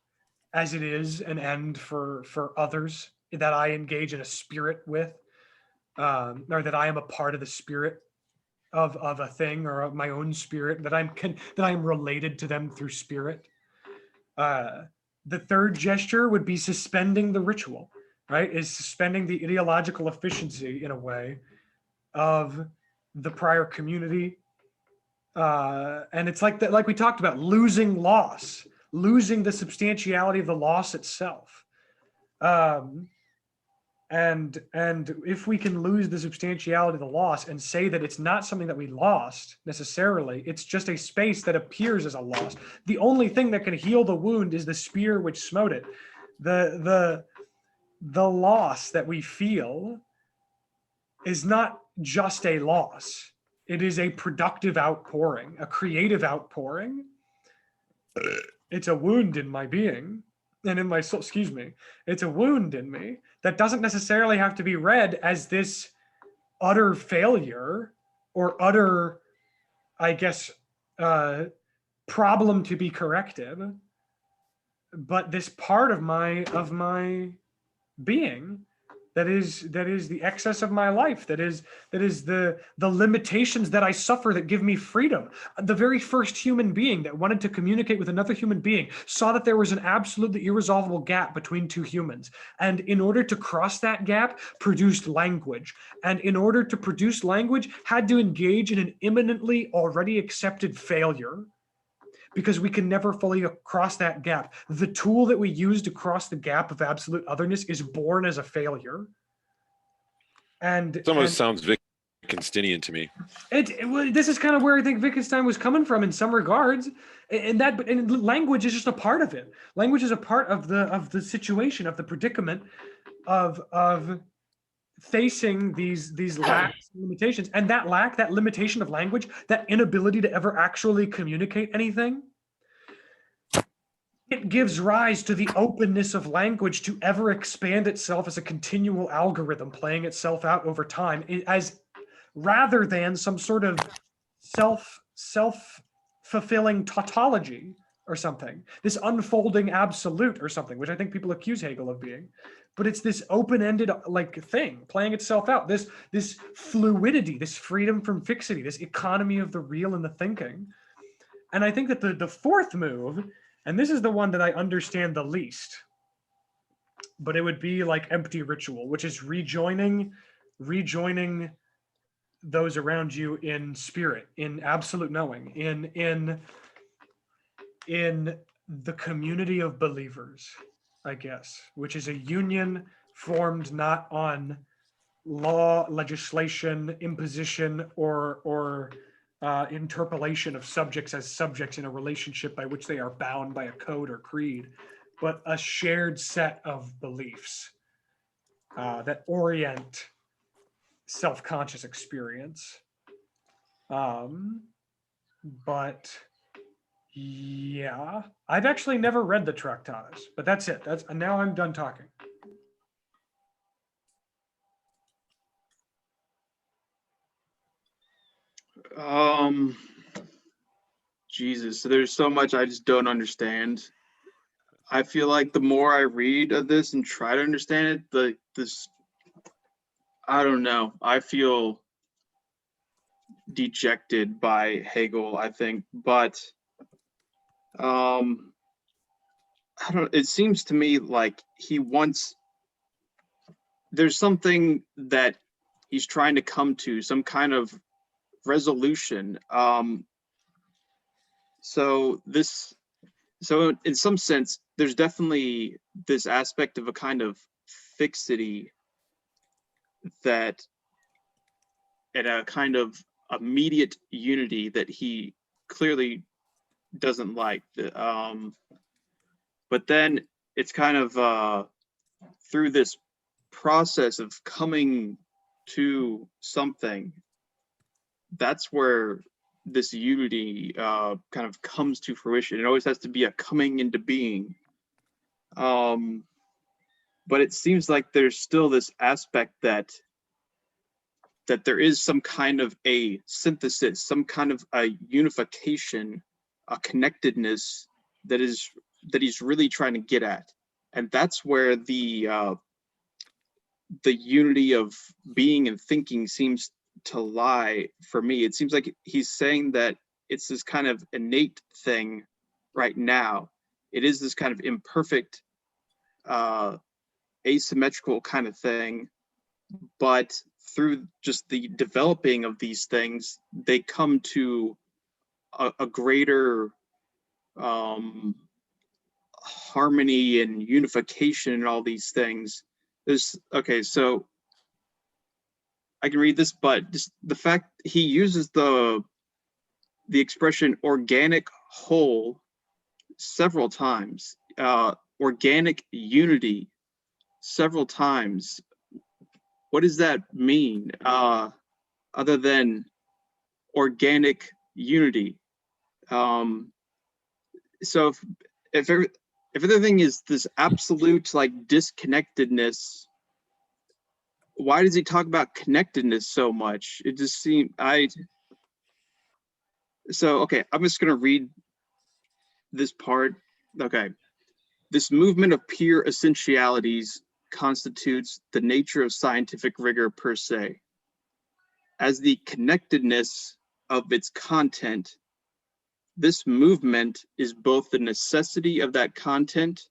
as it is an end for others that I engage in a spirit with, or that I am a part of the spirit of a thing, or of my own spirit, that I'm related to them through spirit. The third gesture would be suspending the ritual, right? Is suspending the ideological efficiency in a way of the prior community. And it's like that, like we talked about, losing the substantiality of the loss itself. And if we can lose the substantiality of the loss and say that it's not something that we lost necessarily, it's just a space that appears as a loss. The only thing that can heal the wound is the spear which smote it. The loss that we feel is not just a loss. It is a productive outpouring, a creative outpouring. It's a wound in my being and in my soul, it's a wound in me that doesn't necessarily have to be read as this utter failure or utter, I guess, problem to be corrected, but this part of my being that is the excess of my life, that is the limitations that I suffer that give me freedom. The very first human being that wanted to communicate with another human being saw that there was an absolutely irresolvable gap between two humans, and in order to cross that gap produced language, and in order to produce language had to engage in an imminently already accepted failure, because we can never fully cross that gap. The tool that we use to cross the gap of absolute otherness is born as a failure. And It almost sounds Wittgensteinian to me. this is kind of where I think Wittgenstein was coming from in some regards, and language is just a part of it. Language is a part of the situation, of the predicament of facing these lacks and limitations, and that limitation of language, that inability to ever actually communicate anything, it gives rise to the openness of language to ever expand itself as a continual algorithm playing itself out over time, as rather than some sort of self-fulfilling tautology or something, this unfolding absolute or something, which I think people accuse Hegel of being. But it's this open-ended like thing playing itself out, this fluidity, this freedom from fixity, this economy of the real and the thinking. And I think that the fourth move, and this is the one that I understand the least, but it would be like empty ritual, which is rejoining those around you in spirit, in absolute knowing, in the community of believers, I guess, which is a union formed not on law, legislation, imposition, or interpolation of subjects as subjects in a relationship by which they are bound by a code or creed, but a shared set of beliefs that orient self-conscious experience. But yeah, I've actually never read the Tractatus, but that's it. Now I'm done talking. Jesus, there's so much I just don't understand. I feel like the more I read of this and try to understand it, I don't know. I feel dejected by Hegel, I think, but I don't. It seems to me like there's something that he's trying to come to, some kind of resolution. So in some sense, there's definitely this aspect of a kind of fixity that, and a kind of immediate unity that he clearly doesn't like. But then it's kind of through this process of coming to something, that's where this unity kind of comes to fruition. It always has to be a coming into being. But it seems like there's still this aspect that there is some kind of a synthesis, some kind of a unification, a connectedness that he's really trying to get at. And that's where the unity of being and thinking seems to lie for me. It seems like he's saying that it's this kind of innate thing right now. It is this kind of imperfect, asymmetrical kind of thing, but through just the developing of these things, they come to a greater harmony and unification and all these things. Okay, so I can read this, but just the fact he uses the expression organic whole several times, organic unity several times. What does that mean, other than organic unity? So if everything is this absolute like disconnectedness, why does he talk about connectedness so much? It just seems okay, I'm just gonna read this part. Okay. This movement of pure essentialities constitutes the nature of scientific rigor per se. As the connectedness of its content, this movement is both the necessity of that content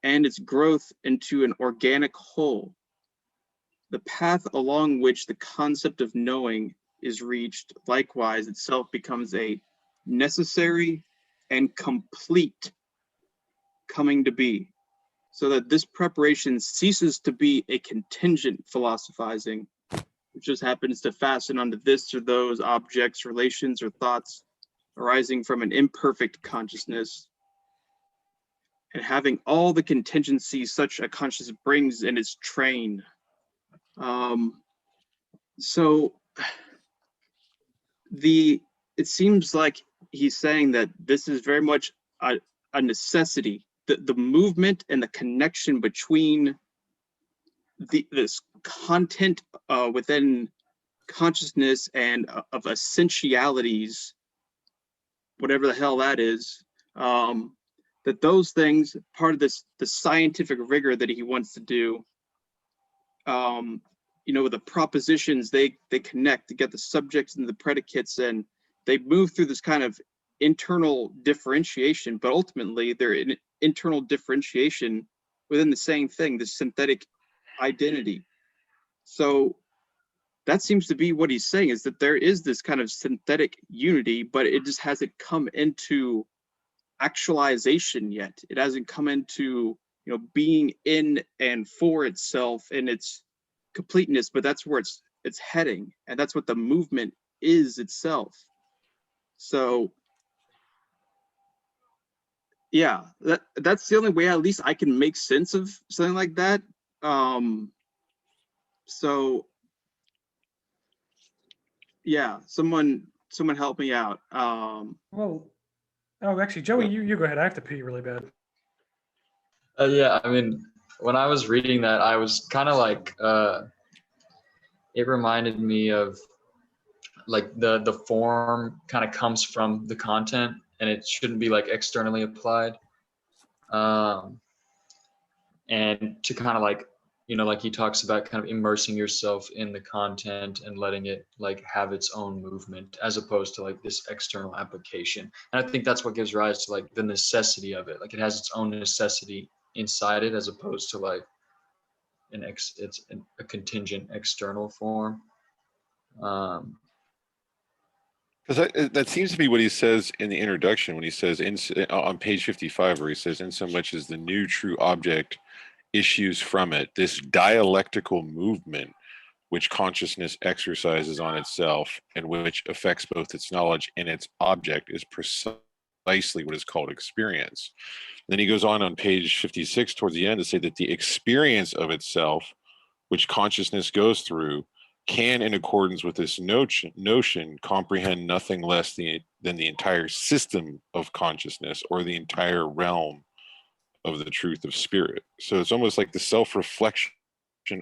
and its growth into an organic whole. The path along which the concept of knowing is reached, likewise, itself becomes a necessary and complete coming to be, so that this preparation ceases to be a contingent philosophizing, which just happens to fasten onto this or those objects, relations, or thoughts arising from an imperfect consciousness, and having all the contingencies such a consciousness brings in its train. So it seems like he's saying that this is very much a necessity. The movement and the connection between this content within consciousness and of essentialities, whatever the hell that is, that those things, part of the scientific rigor that he wants to do, the propositions, they connect to get the subjects and the predicates, and they move through this kind of internal differentiation, but ultimately they're an internal differentiation within the same thing, the synthetic identity. So that seems to be what he's saying, is that there is this kind of synthetic unity, but it just hasn't come into actualization yet. It hasn't come into being in and for itself in its completeness, but that's where it's heading, and that's what the movement is itself. So yeah, that's the only way at least I can make sense of something like that. So yeah, someone help me out. Actually, Joey, you go ahead. I have to pee really bad. Yeah, I mean, when I was reading that, I was kind of like, it reminded me of like the form kind of comes from the content, and it shouldn't be like externally applied. And to kind of like, like he talks about kind of immersing yourself in the content and letting it like have its own movement, as opposed to like this external application. And I think that's what gives rise to like the necessity of it. Like it has its own necessity inside it, as opposed to like it's a contingent external form. Because that seems to be what he says in the introduction when he says on page 55, where he says, "In so much as the new true object issues from it, this dialectical movement which consciousness exercises on itself and which affects both its knowledge and its object is precisely what is called experience." Then he goes on page 56 towards the end to say that the experience of itself, which consciousness goes through, can, in accordance with this notion, comprehend nothing less than the entire system of consciousness, or the entire realm of the truth of spirit. So it's almost like the self-reflection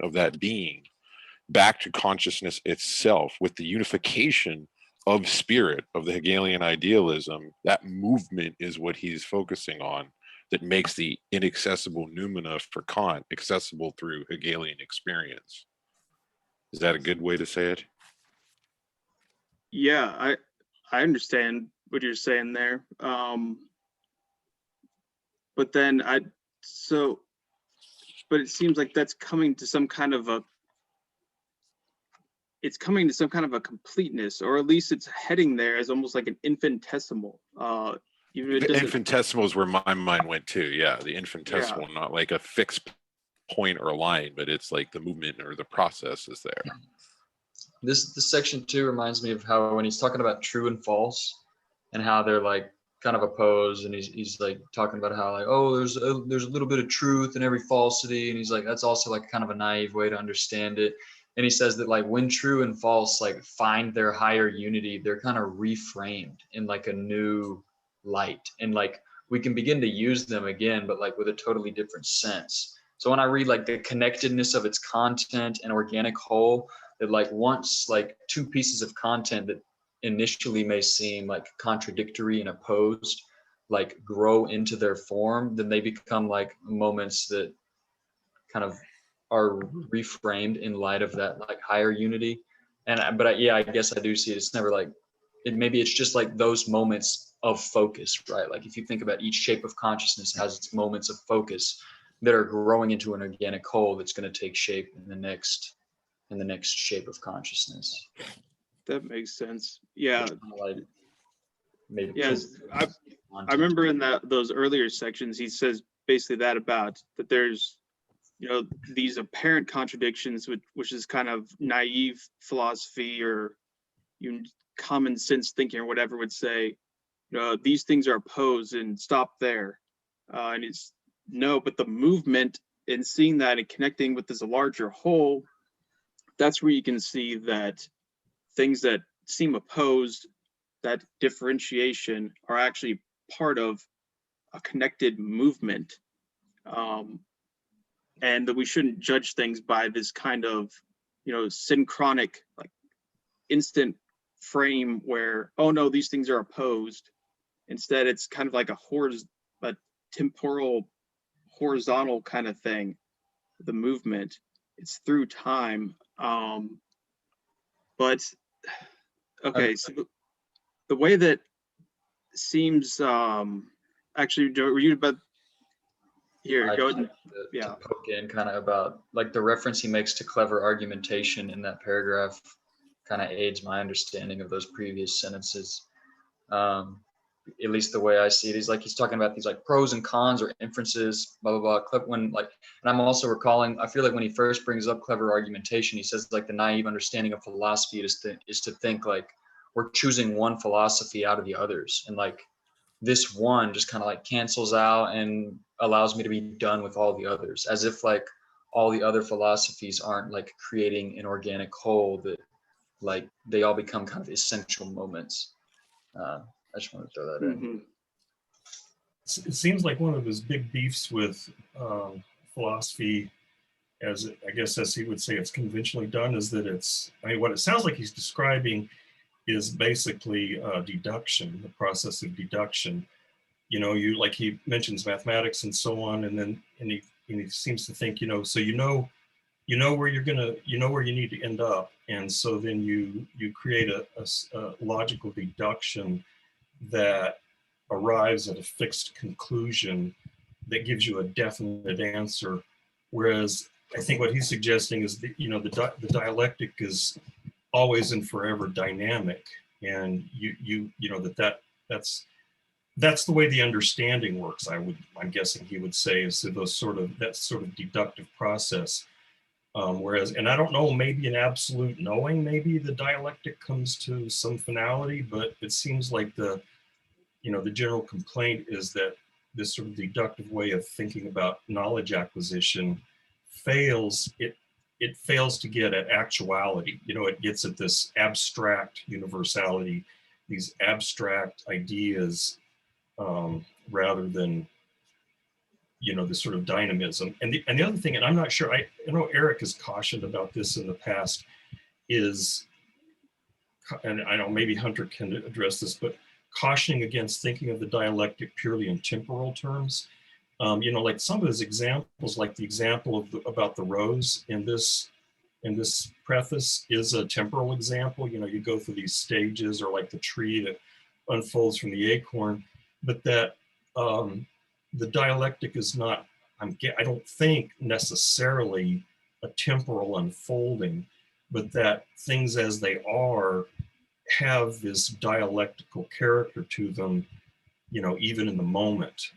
of that being back to consciousness itself, with the unification of spirit, of the Hegelian idealism. That movement is what he's focusing on, that makes the inaccessible noumena for Kant accessible through Hegelian experience. Is that a good way to say it? Yeah, I understand what you're saying there. But then but it seems like that's coming to some kind of a completeness, or at least it's heading there as almost like an infinitesimal. Even if it The doesn't, infinitesimal is where my mind went to. Yeah, the infinitesimal, not like a fixed point or line, but it's like the movement or the process is there. This section too reminds me of how when he's talking about true and false, and how they're like kind of opposed, and he's like talking about how like, oh, there's a little bit of truth in every falsity, and he's like, that's also like kind of a naive way to understand it. And he says that like when true and false like find their higher unity, they're kind of reframed in like a new light, and like we can begin to use them again, but like with a totally different sense. So when I read like the connectedness of its content and organic whole, that like once like two pieces of content that initially may seem like contradictory and opposed, like grow into their form, then they become like moments that kind of are reframed in light of that like higher unity. Yeah, I guess I do see it. It's never like maybe it's just like those moments of focus, right? Like if you think about each shape of consciousness has its moments of focus that are growing into an organic whole that's going to take shape in the next shape of consciousness. That makes sense. Yeah. Like maybe Yes. I remember in those earlier sections, he says basically that about that there's, you know, these apparent contradictions, which is kind of naive philosophy or common sense thinking or whatever would say, these things are opposed and stop there. And it's no, but the movement and seeing that and connecting with this larger whole, that's where you can see that things that seem opposed, that differentiation are actually part of a connected movement. And that we shouldn't judge things by this kind of, synchronic, like instant frame where, oh no, these things are opposed. Instead, it's kind of like a temporal, horizontal kind of thing. The movement, it's through time. But okay, so the way that seems, actually, were you about here? Go ahead. To poke in kind of about like the reference he makes to clever argumentation in that paragraph kind of aids my understanding of those previous sentences. At least the way I see it, he's talking about these like pros and cons or inferences, blah blah blah. And I'm also recalling, I feel like when he first brings up clever argumentation, he says like the naive understanding of philosophy is to think like we're choosing one philosophy out of the others, and like this one just kind of like cancels out and allows me to be done with all the others, as if like all the other philosophies aren't like creating an organic whole that like they all become kind of essential moments. I just want to throw that in. It seems like one of his big beefs with philosophy, as he would say it's conventionally done, is that what it sounds like he's describing is basically deduction, the process of deduction. Like he mentions mathematics and so on, and he seems to think, so where where you need to end up, and so then you create a logical deduction that arrives at a fixed conclusion that gives you a definite answer. Whereas I think what he's suggesting is that the dialectic is always and forever dynamic, and that's the way the understanding works. I'm guessing he would say is that that sort of deductive process. Whereas, and I don't know, maybe an absolute knowing, maybe the dialectic comes to some finality, but it seems like the general complaint is that this sort of deductive way of thinking about knowledge acquisition fails. It fails to get at actuality. It gets at this abstract universality, these abstract ideas, rather than this sort of dynamism. And the other thing, and I'm not sure, I know Eric has cautioned about this in the past, is, and I know maybe Hunter can address this, but cautioning against thinking of the dialectic purely in temporal terms. Like some of his examples, like the example about the rose in this preface is a temporal example. You go through these stages, or like the tree that unfolds from the acorn, but that the dialectic is not, I don't think necessarily a temporal unfolding, but that things as they are have this dialectical character to them, even in the moment.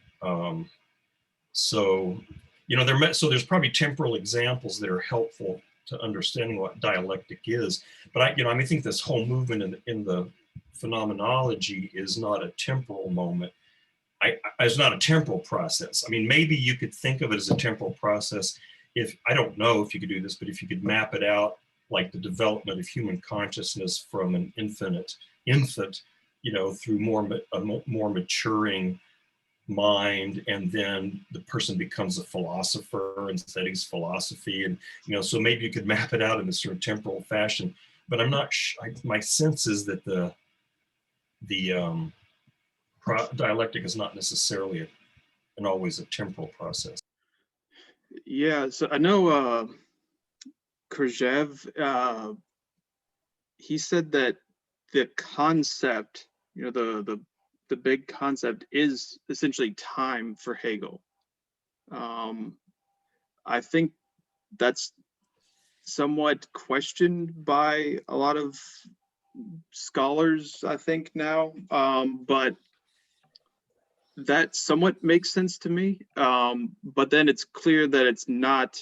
So there's probably temporal examples that are helpful to understanding what dialectic is. But I think this whole movement in the phenomenology is not a temporal moment. It's not a temporal process. Maybe you could think of it as a temporal process if, I don't know if you could do this, but if you could map it out like the development of human consciousness from an infant, through a more maturing mind, and then the person becomes a philosopher and studies philosophy, and so maybe you could map it out in a sort of temporal fashion. But I'm not my sense is that the dialectic is not necessarily and always a temporal process. Yeah, so I know Khrushchev, he said that the concept, the big concept is essentially time for Hegel. I think that's somewhat questioned by a lot of scholars, I think now, but that somewhat makes sense to me. But then it's clear that it's not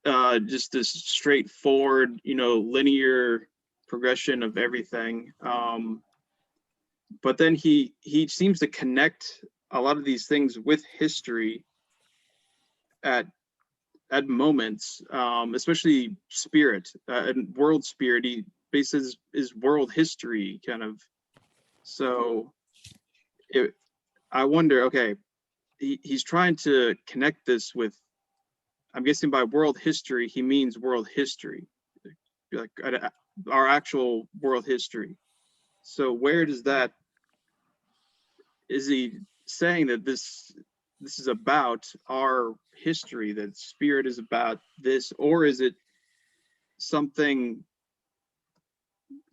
just this straightforward, linear progression of everything. But then he seems to connect a lot of these things with history at moments, especially spirit and world spirit. He bases his world history kind of. So I wonder, okay, he's trying to connect this with, I'm guessing by world history, he means world history, like our actual world history. So where does that, is he saying that this is about our history, that spirit is about this, or is it something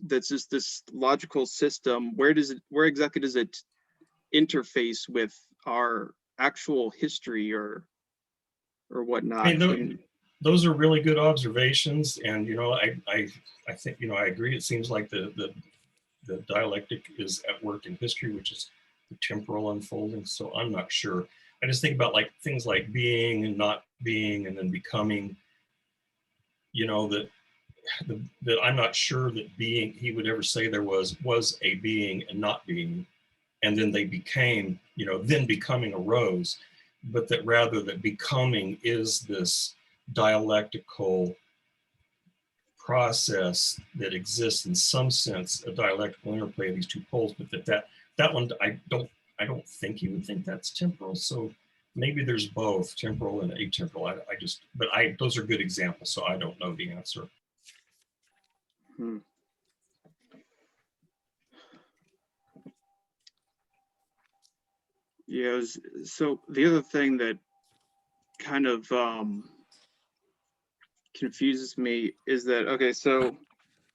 that's just this logical system? Where exactly does it interface with our actual history or whatnot? I mean, those are really good observations, and I think I agree. It seems like the dialectic is at work in history, which is the temporal unfolding. So I'm not sure. I just think about like things like being and not being, and then becoming. That I'm not sure that being, he would ever say there was a being and not being, and then they became, then becoming arose, but that rather that becoming is this dialectical process that exists in some sense, a dialectical interplay of these two poles, but that one I don't think he would think that's temporal. So maybe there's both temporal and atemporal. Those are good examples, so I don't know the answer. Yeah, so the other thing that kind of confuses me is that, okay, so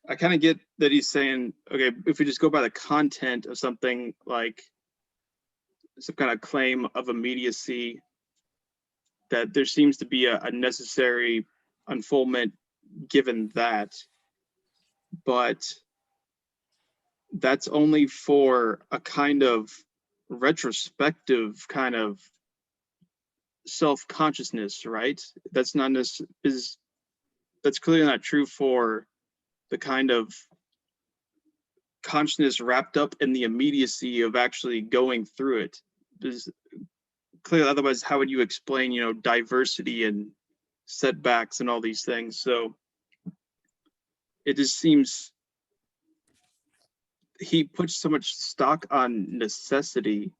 I kind of get that he's saying, okay, if we just go by the content of something, like some kind of claim of immediacy, that there seems to be a necessary unfoldment given that, but that's only for a kind of retrospective kind of self-consciousness, right? That's not that's clearly not true for the kind of consciousness wrapped up in the immediacy of actually going through it. Because clearly, otherwise, how would you explain, diversity and setbacks and all these things? So it just seems he puts so much stock on necessity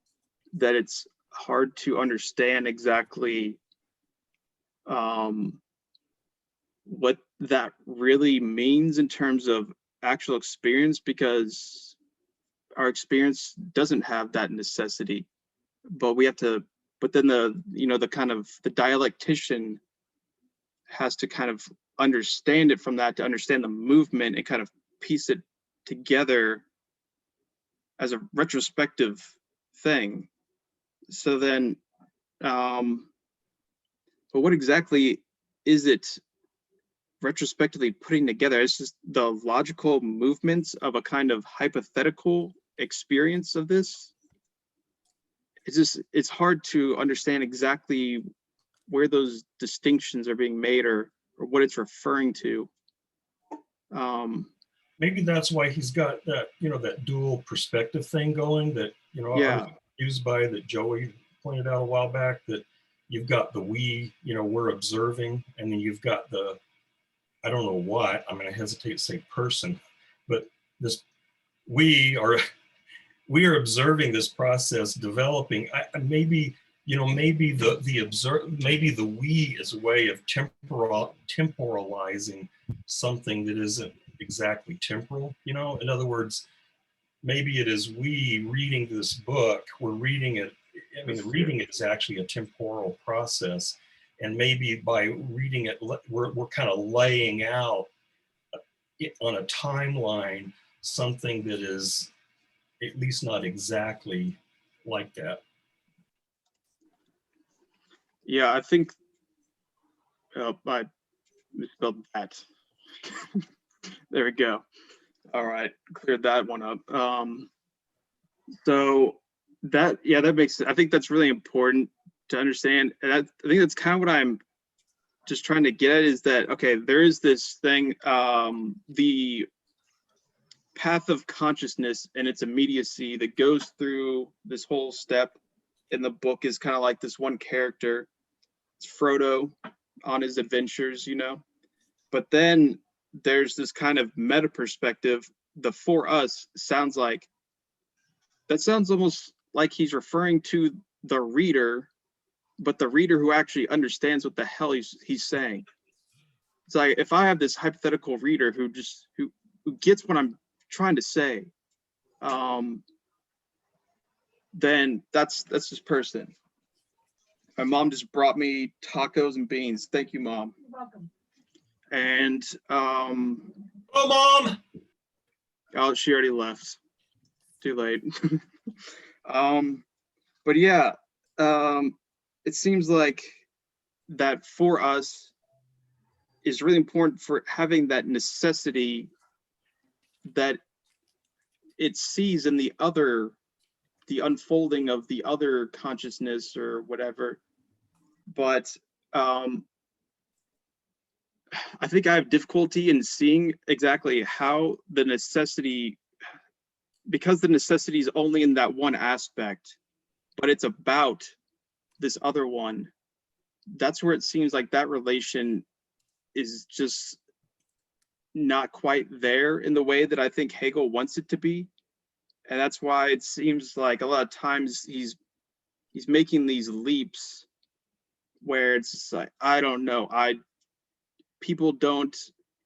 that it's hard to understand exactly what that really means in terms of actual experience, because our experience doesn't have that necessity, but then the kind of the dialectician has to kind of understand it from that to understand the movement and kind of piece it together as a retrospective thing. So then, but what exactly is it retrospectively putting together? It's just the logical movements of a kind of hypothetical experience of this. It's hard to understand exactly where those distinctions are being made or what it's referring to. Maybe that's why he's got that, that dual perspective thing going that, I was used by, that Joey pointed out a while back, that you've got the we, we're observing, and then you've got the, I don't know what, I'm going to hesitate to say person, but this, we are observing this process developing. Maybe the we is a way of temporalizing something that isn't exactly temporal. In other words, maybe it is we reading this book. We're reading it. I mean, reading it is actually a temporal process, And maybe by reading it, we're kind of laying out on a timeline something that is at least not exactly like that. Yeah, I think I misspelled that. There we go. All right, cleared that one up. So that, yeah, that makes sense. I think that's really important to understand. And I think that's kind of what I'm just trying to get at, is that, okay, there is this thing, the path of consciousness and its immediacy that goes through this whole step in the book is kind of like this one character. It's Frodo on his adventures, you know. But then there's this kind of meta perspective. The for us sounds like, that sounds almost like he's referring to the reader, but the reader who actually understands what the hell he's saying. It's like, if I have this hypothetical reader who gets what I'm trying to say, then that's this person. My mom just brought me tacos and beans. Thank you, Mom. You're welcome. And Oh, Mom! oh, she already left. Too late. But yeah, it seems like that for us is really important for having that necessity that it sees in the other, the unfolding of the other consciousness or whatever. But I think I have difficulty in seeing exactly how the necessity, because the necessity is only in that one aspect, but it's about this other one. That's where it seems like that relation is just not quite there in the way that I think Hegel wants it to be. And that's why it seems like a lot of times he's making these leaps where it's just like, I don't know, people don't,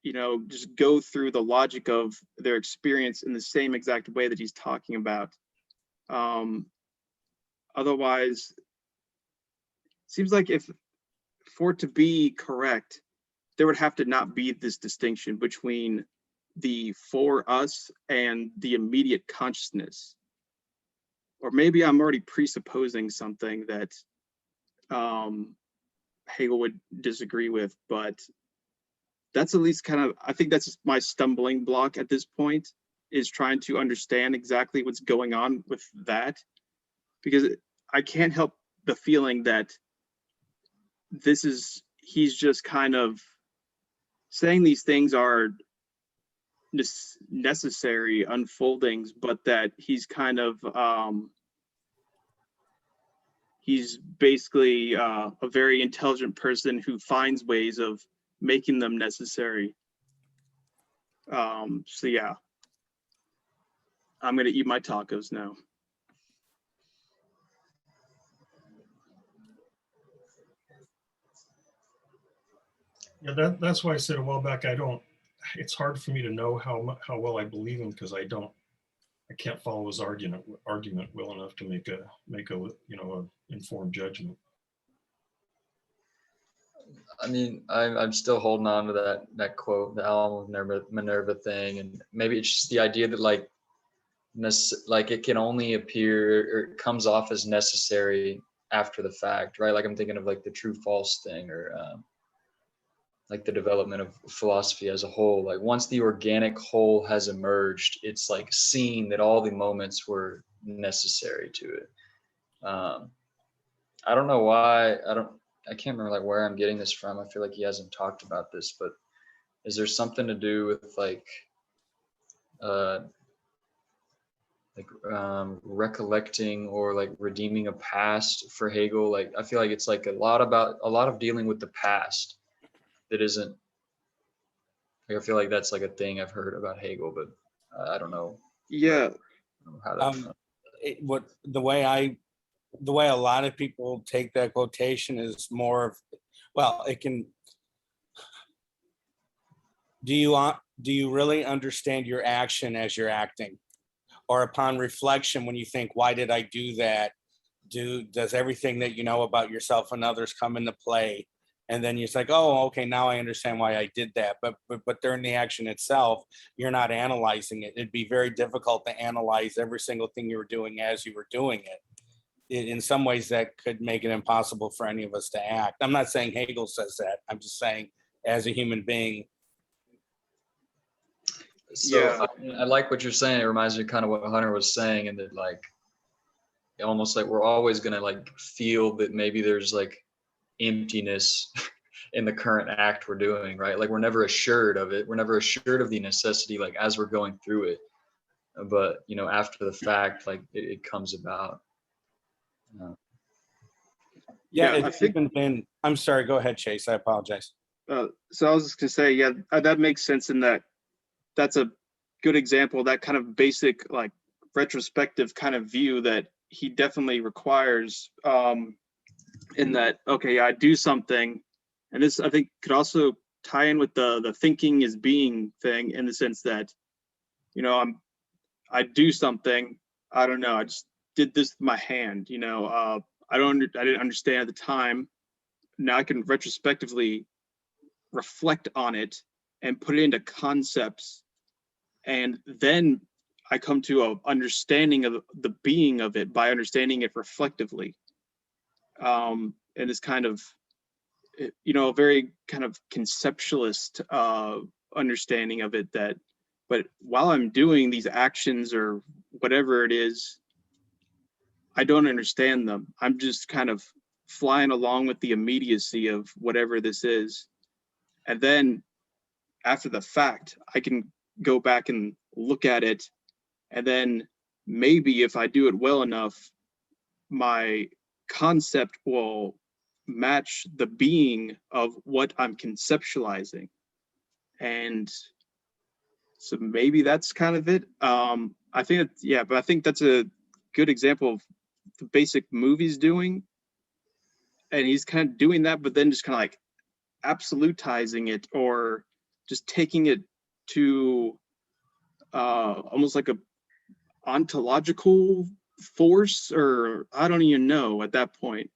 you know, just go through the logic of their experience in the same exact way that he's talking about. Otherwise, it seems like for it to be correct, there would have to not be this distinction between the for us and the immediate consciousness. Or maybe I'm already presupposing something that Hegel would disagree with, but that's at least kind of, I think that's my stumbling block at this point, is trying to understand exactly what's going on with that, because I can't help the feeling that he's just kind of saying these things are necessary unfoldings, but that he's kind of, he's basically a very intelligent person who finds ways of making them necessary. So yeah, I'm gonna eat my tacos now. Yeah, that's why I said a while back, it's hard for me to know how well I believe him, because I can't follow his argument well enough to make a informed judgment. I mean, I'm still holding on to that quote, the Alma Minerva thing, and maybe it's just the idea that like it can only appear, or it comes off as necessary after the fact, right? Like I'm thinking of like the true false thing, or like the development of philosophy as a whole. Like once the organic whole has emerged, it's like seen that all the moments were necessary to it. I don't know why, I can't remember like where I'm getting this from. I feel like he hasn't talked about this, but is there something to do with recollecting or like redeeming a past for Hegel? Like I feel like it's like a lot of dealing with the past that isn't, like, I feel like that's like a thing I've heard about Hegel, but I don't know. Yeah. How to, The way a lot of people take that quotation is more of, well, it can, do you really understand your action as you're acting? Or upon reflection, when you think, why did I do that? Does everything that you know about yourself and others come into play? And then it's like, oh, okay, now I understand why I did that. But during the action itself, you're not analyzing it. It'd be very difficult to analyze every single thing you were doing as you were doing it. In some ways, that could make it impossible for any of us to act. I'm not saying Hegel says that. I'm just saying, as a human being. So I like what you're saying. It reminds me kind of what Hunter was saying, and that like almost like we're always gonna like feel that maybe there's like emptiness in the current act we're doing, right? Like we're never assured of it. We're never assured of the necessity, like as we're going through it. But you know, after the fact, like it comes about. Yeah, I it's think. even been. I'm sorry. Go ahead, Chase. I apologize. So I was just gonna say, yeah, that makes sense in that that's a good example, that kind of basic like retrospective kind of view that he definitely requires, in that, okay, I do something, and this I think could also tie in with the thinking is being thing, in the sense that, you know, I do something, I don't know, I just did this with my hand, you know, I didn't understand at the time. Now I can retrospectively reflect on it and put it into concepts, and then I come to a understanding of the being of it by understanding it reflectively. And it's kind of, you know, a very kind of conceptualist understanding of it, that, but while I'm doing these actions or whatever it is, I don't understand them. I'm just kind of flying along with the immediacy of whatever this is. And then after the fact, I can go back and look at it, and then maybe if I do it well enough, my concept will match the being of what I'm conceptualizing. And so maybe that's kind of it. I think but I think that's a good example of the basic movie's doing. And he's kind of doing that, but then just kind of like absolutizing it, or just taking it to almost like a ontological force, or I don't even know at that point.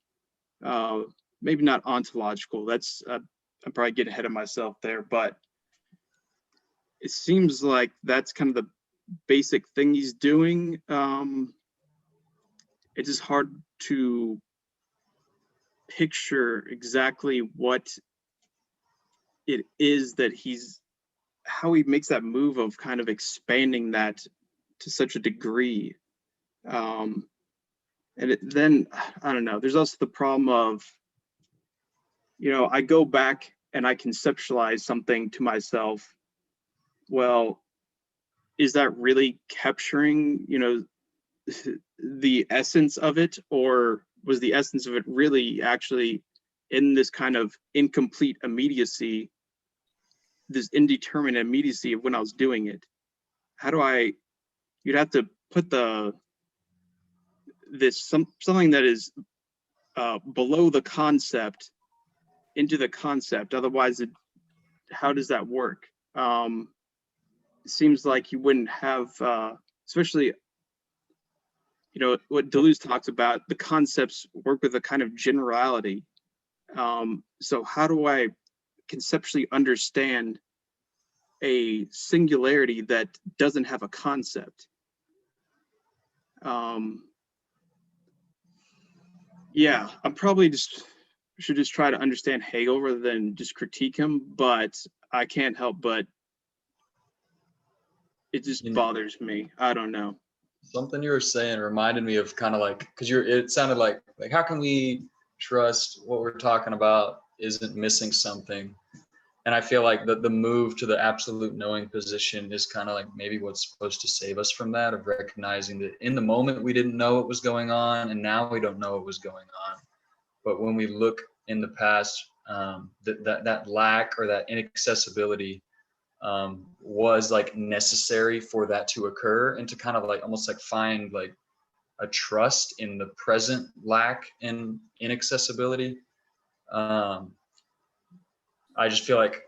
Maybe not ontological. That's I'm probably getting ahead of myself there, but it seems like that's kind of the basic thing he's doing. It's just hard to picture exactly what it is that how he makes that move of kind of expanding that to such a degree. And then, I don't know, there's also the problem of, you know, I go back and I conceptualize something to myself. Well, is that really capturing, you know, the essence of it, or was the essence of it really actually in this kind of incomplete immediacy, this indeterminate immediacy of when I was doing it? How do you'd have to put something that is below the concept into the concept. Otherwise, how does that work? It seems like you wouldn't have, especially, you know, what Deleuze talks about, the concepts work with a kind of generality. So how do I conceptually understand a singularity that doesn't have a concept? Yeah, I'm probably should just try to understand Hegel rather than just critique him, but I can't help but it just bothers me. I don't know. Something you were saying reminded me of kind of like, because it sounded like how can we trust what we're talking about isn't missing something? And I feel like the move to the absolute knowing position is kind of like maybe what's supposed to save us from that, of recognizing that in the moment we didn't know what was going on, and now we don't know what was going on. But when we look in the past, that lack or that inaccessibility was like necessary for that to occur, and to kind of like almost like find like a trust in the present lack and inaccessibility. I just feel like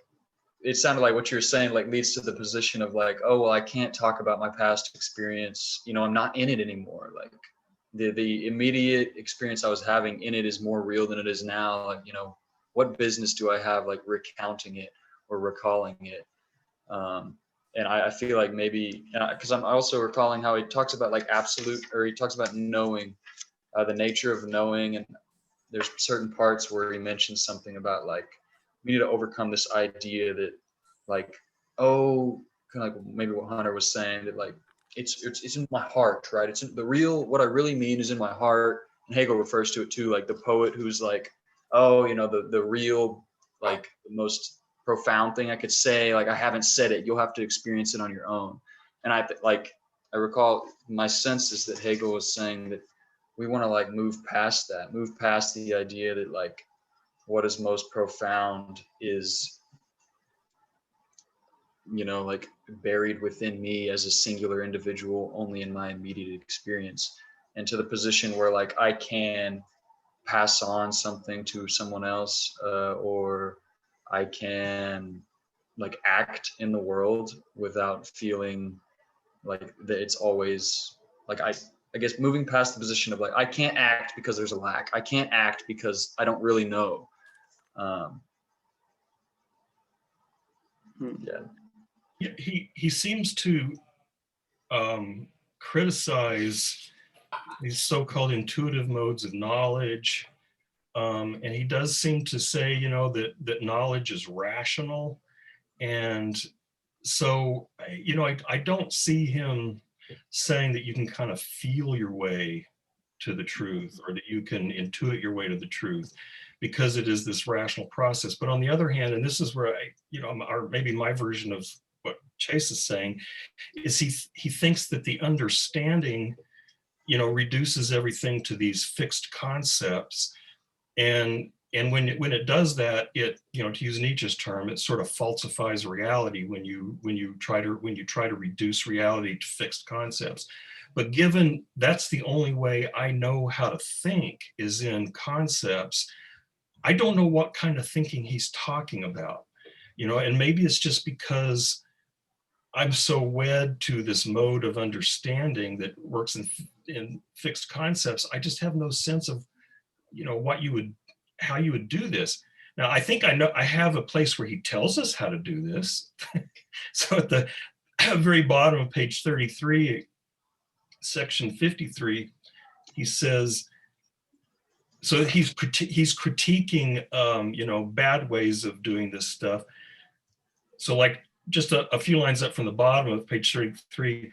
it sounded like what you were saying like leads to the position of like, oh, well, I can't talk about my past experience. You know, I'm not in it anymore. Like the immediate experience I was having in it is more real than it is now. Like, you know, what business do I have like recounting it or recalling it? And I feel like maybe, because I'm also recalling how he talks about like absolute, or he talks about knowing, the nature of knowing. And there's certain parts where he mentions something about like, we need to overcome this idea that like, oh, kind of like maybe what Hunter was saying, that like, it's in my heart, right? It's in the real, what I really mean is in my heart. And Hegel refers to it too, like the poet who's like, oh, the real, like the most profound thing I could say, like I haven't said it, you'll have to experience it on your own. And I recall my sense is that Hegel was saying that we want to like move past the idea that like what is most profound is, like buried within me as a singular individual, only in my immediate experience, and to the position where like I can pass on something to someone else, or I can like act in the world without feeling like that it's always like I guess moving past the position of like I can't act because there's a lack. I can't act because I don't really know. Yeah. Yeah, he seems to criticize these so-called intuitive modes of knowledge. And he does seem to say, that knowledge is rational. And so, I don't see him saying that you can kind of feel your way to the truth, or that you can intuit your way to the truth, because it is this rational process. But on the other hand, and this is where or maybe my version of what Chase is saying, is he thinks that the understanding, reduces everything to these fixed concepts. And when it does that, it, to use Nietzsche's term, it sort of falsifies reality when you try to reduce reality to fixed concepts. But given that's the only way I know how to think is in concepts, I don't know what kind of thinking he's talking about. And maybe it's just because I'm so wed to this mode of understanding that works in fixed concepts. I just have no sense of, how you would do this. Now, I think I have a place where he tells us how to do this. So at the very bottom of page 33, section 53, he says, so he's critiquing, bad ways of doing this stuff. So like just a few lines up from the bottom of page 33,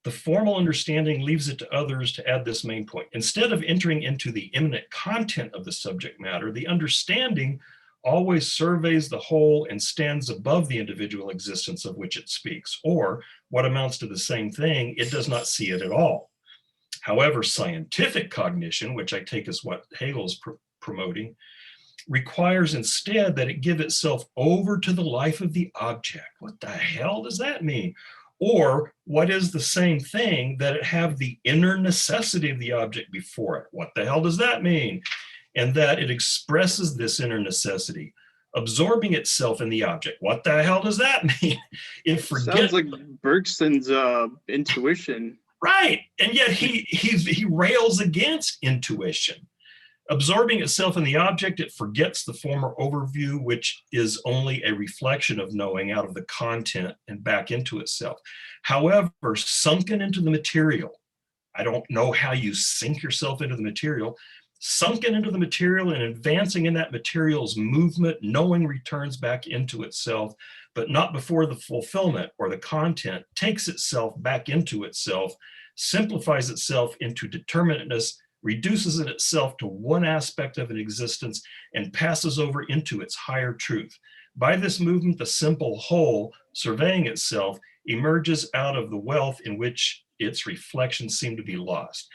the formal understanding leaves it to others to add this main point. Instead of entering into the immanent content of the subject matter, the understanding always surveys the whole and stands above the individual existence of which it speaks, or what amounts to the same thing, it does not see it at all. However, scientific cognition, which I take as what Hegel's promoting, requires instead that it give itself over to the life of the object. What the hell does that mean? Or what is the same thing, that it have the inner necessity of the object before it? What the hell does that mean? And that it expresses this inner necessity, absorbing itself in the object. What the hell does that mean? It Sounds like Bergson's intuition. Right. And yet he rails against intuition. Absorbing itself in the object, it forgets the former overview, which is only a reflection of knowing out of the content and back into itself. However, sunken into the material, I don't know how you sink yourself into the material, sunken into the material and advancing in that material's movement, knowing returns back into itself, but not before the fulfillment or the content takes itself back into itself, simplifies itself into determinateness, reduces it itself to one aspect of an existence, and passes over into its higher truth. By this movement, the simple whole, surveying itself, emerges out of the wealth in which its reflections seem to be lost.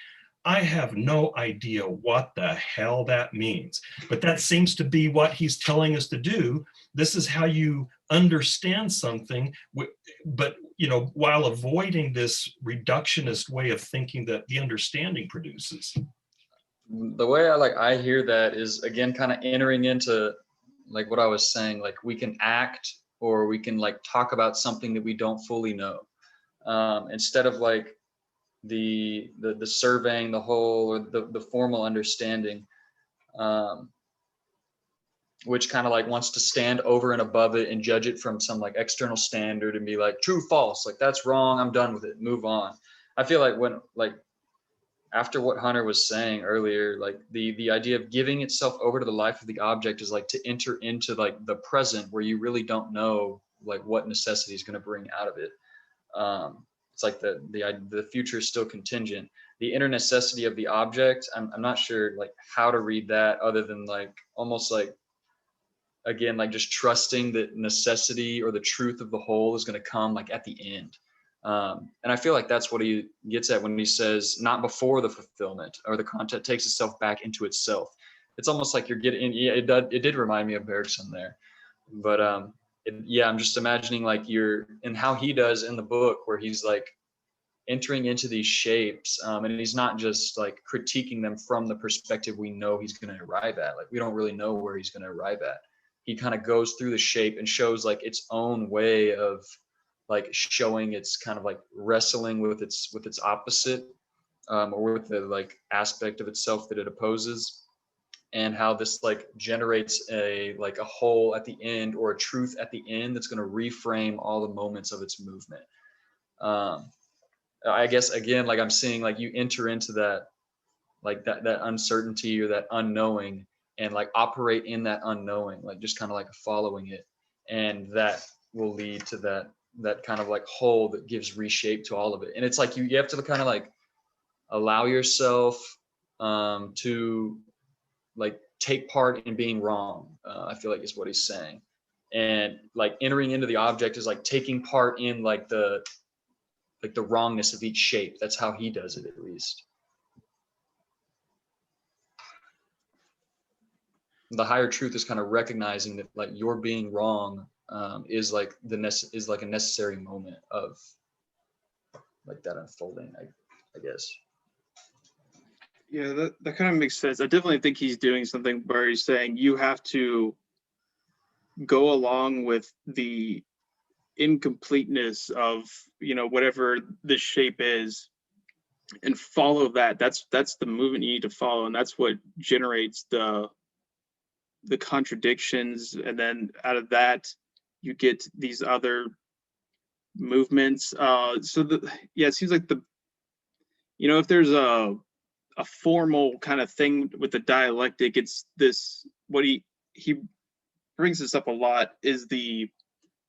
I have no idea what the hell that means, but that seems to be what he's telling us to do. This is how you understand something, but while avoiding this reductionist way of thinking that the understanding produces. The way I hear that is, again, kind of entering into like what I was saying, like we can act or we can like talk about something that we don't fully know, instead of like the surveying the whole or the formal understanding. which kind of like wants to stand over and above it and judge it from some like external standard and be like true, false, like that's wrong, I'm done with it, move on. I feel like when like after what Hunter was saying earlier, like the idea of giving itself over to the life of the object is like to enter into like the present where you really don't know like what necessity is going to bring out of it. It's like the future is still contingent. The inner necessity of the object, I'm not sure like how to read that other than like almost like, again, like just trusting that necessity or the truth of the whole is going to come like at the end. And I feel like that's what he gets at when he says not before the fulfillment or the content takes itself back into itself. It's almost like you're getting, yeah, it did remind me of Bergson there, but yeah, I'm just imagining like you're, and how he does in the book where he's like entering into these shapes, and he's not just like critiquing them from the perspective we know he's going to arrive at. Like we don't really know where he's going to arrive at. He kind of goes through the shape and shows like its own way of like showing its kind of like wrestling with its opposite, or with the like aspect of itself that it opposes, and how this like generates a like a whole at the end or a truth at the end that's going to reframe all the moments of its movement. I guess again, like I'm seeing like you enter into that like that uncertainty or that unknowing and like operate in that unknowing, like just kind of like following it, and that will lead to that kind of like whole that gives reshape to all of it. And it's like you have to kind of like allow yourself to like take part in being wrong, I feel like is what he's saying. And like entering into the object is like taking part in like the wrongness of each shape. That's how he does it, at least. The higher truth is kind of recognizing that like your being wrong is like a necessary moment of like that unfolding, I guess. Yeah, that kind of makes sense. I definitely think he's doing something where he's saying you have to go along with the incompleteness of, you know, whatever this shape is, and follow that. That's the movement you need to follow, and that's what generates the contradictions, and then out of that you get these other movements. So yeah, it seems like you know, if there's a formal kind of thing with the dialectic, it's this, what he brings this up a lot, is the,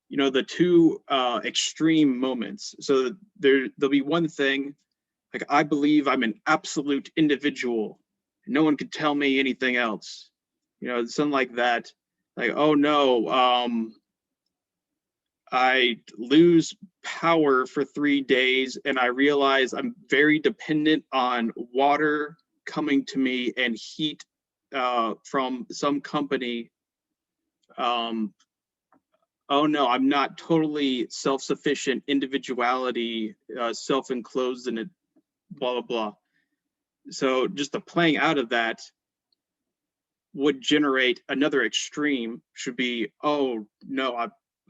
you know, the two extreme moments. So there'll be one thing like, I believe I'm an absolute individual, no one could tell me anything else, you know, something like that. Like, oh no, I lose power for 3 days and I realize I'm very dependent on water coming to me and heat from some company. Oh no, I'm not totally self-sufficient individuality, self-enclosed in it, blah, blah, blah. So just the playing out of that would generate another extreme, should be, oh no,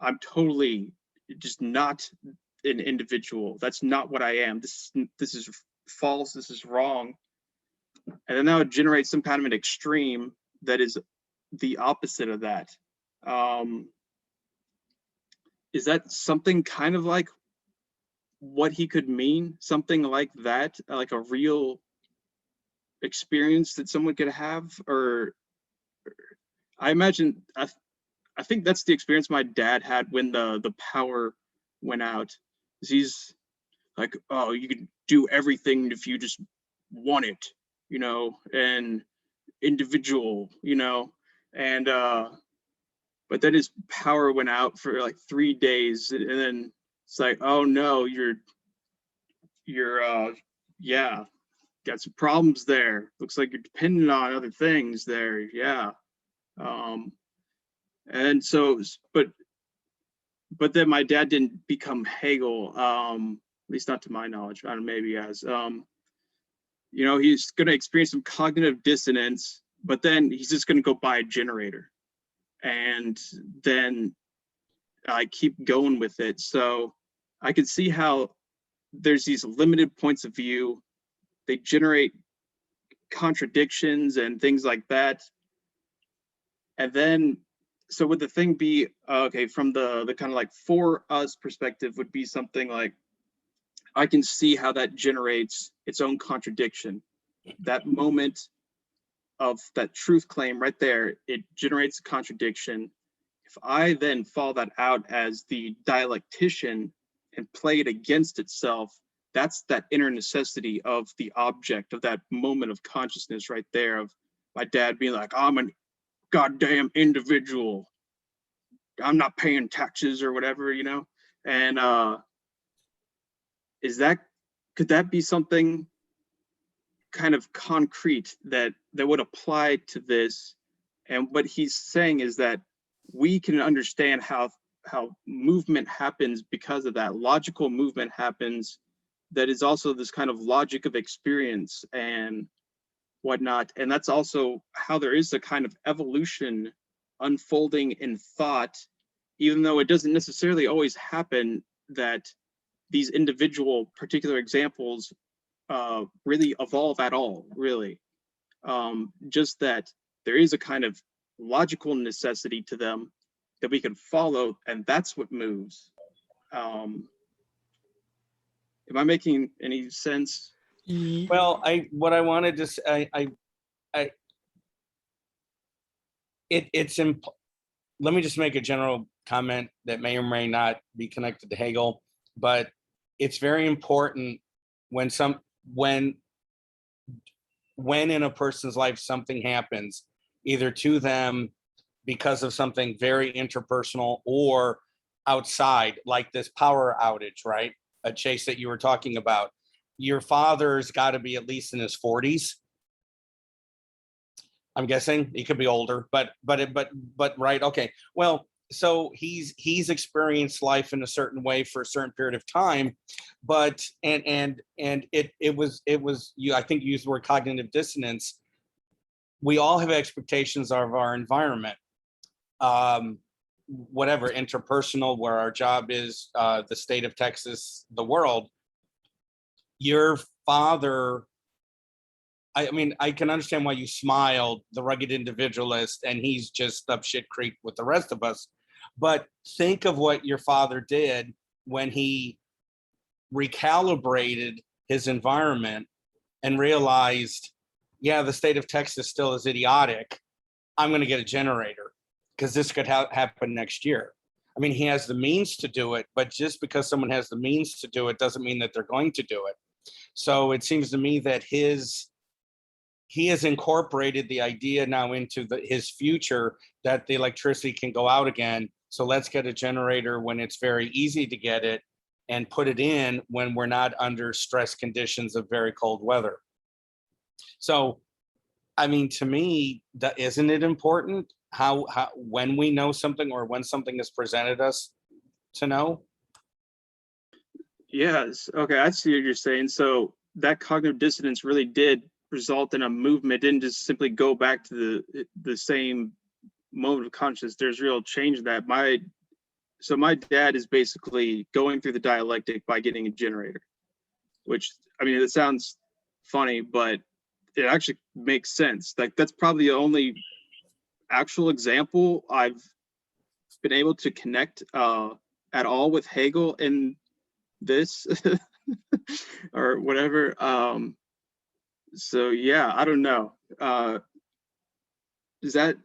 I'm totally just not an individual. That's not what I am. This is false. This is wrong. And then that would generate some kind of an extreme that is the opposite of that. Is that something kind of like what he could mean? Something like that, like a real experience that someone could have? Or I imagine, I think that's the experience my dad had when the power went out. He's like, oh, you can do everything if you just want it, you know, and individual, you know, and but then his power went out for like 3 days, and then it's like, oh no, you're yeah, got some problems there. Looks like you're dependent on other things there. Yeah. And so, but then my dad didn't become Hegel, at least not to my knowledge. I don't know, maybe he has. You know, he's going to experience some cognitive dissonance, but then he's just going to go buy a generator, and then I keep going with it. So I can see how there's these limited points of view. They generate contradictions and things like that. And then, so would the thing be, okay, from the kind of like for us perspective would be something like, I can see how that generates its own contradiction. That moment of that truth claim right there, it generates a contradiction. If I then follow that out as the dialectician and play it against itself, that's that inner necessity of the object, of that moment of consciousness right there, of my dad being like, I'm a goddamn individual, I'm not paying taxes or whatever, you know? And could that be something kind of concrete that would apply to this? And what he's saying is that we can understand how movement happens because of that. Logical movement happens that is also this kind of logic of experience and whatnot. And that's also how there is a kind of evolution unfolding in thought, even though it doesn't necessarily always happen that these individual particular examples really evolve at all, really. Just that there is a kind of logical necessity to them that we can follow, and that's what moves. Am I making any sense? Well, what I wanted to say, let me just make a general comment that may or may not be connected to Hegel, but it's very important when in a person's life something happens, either to them because of something very interpersonal or outside, like this power outage, right? A Chase that you were talking about. Your father's got to be at least in his 40s. I'm guessing he could be older, but right, okay. Well, so he's experienced life in a certain way for a certain period of time, but and it was you, I think you used the word cognitive dissonance. We all have expectations of our environment, whatever, interpersonal, where our job is, the state of Texas, the world. Your father, I mean, I can understand why you smiled, the rugged individualist, and he's just up shit creek with the rest of us. But think of what your father did when he recalibrated his environment and realized, yeah, the state of Texas still is idiotic. I'm going to get a generator because this could happen next year. I mean, he has the means to do it, but just because someone has the means to do it doesn't mean that they're going to do it. So it seems to me that he has incorporated the idea now into his future that the electricity can go out again. So let's get a generator when it's very easy to get it and put it in when we're not under stress conditions of very cold weather. So, I mean, to me, isn't it important how when we know something or when something is presented us to know? Yes. Okay, I see what you're saying. So that cognitive dissonance really did result in a movement. It didn't just simply go back to the same moment of consciousness. There's real change in that. So my dad is basically going through the dialectic by getting a generator, which, I mean, it sounds funny, but it actually makes sense. Like, that's probably the only actual example I've been able to connect at all with Hegel in this or whatever. So yeah, I don't know. Does that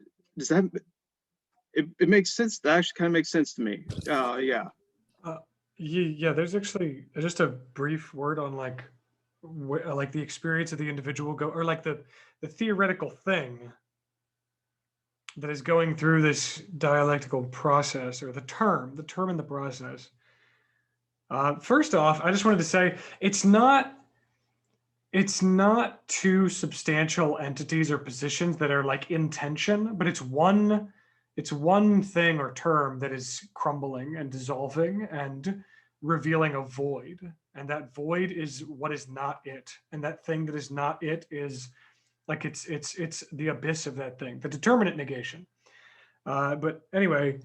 it makes sense? That actually kind of makes sense to me. Yeah. Yeah, there's actually just a brief word on like the experience of the individual or like the theoretical thing that is going through this dialectical process, or the term in the process. First off, I just wanted to say it's not two substantial entities or positions that are like in tension, but it's one thing or term that is crumbling and dissolving and revealing a void. And that void is what is not it. And that thing that is not it is like it's the abyss of that thing, the determinate negation. But anyway,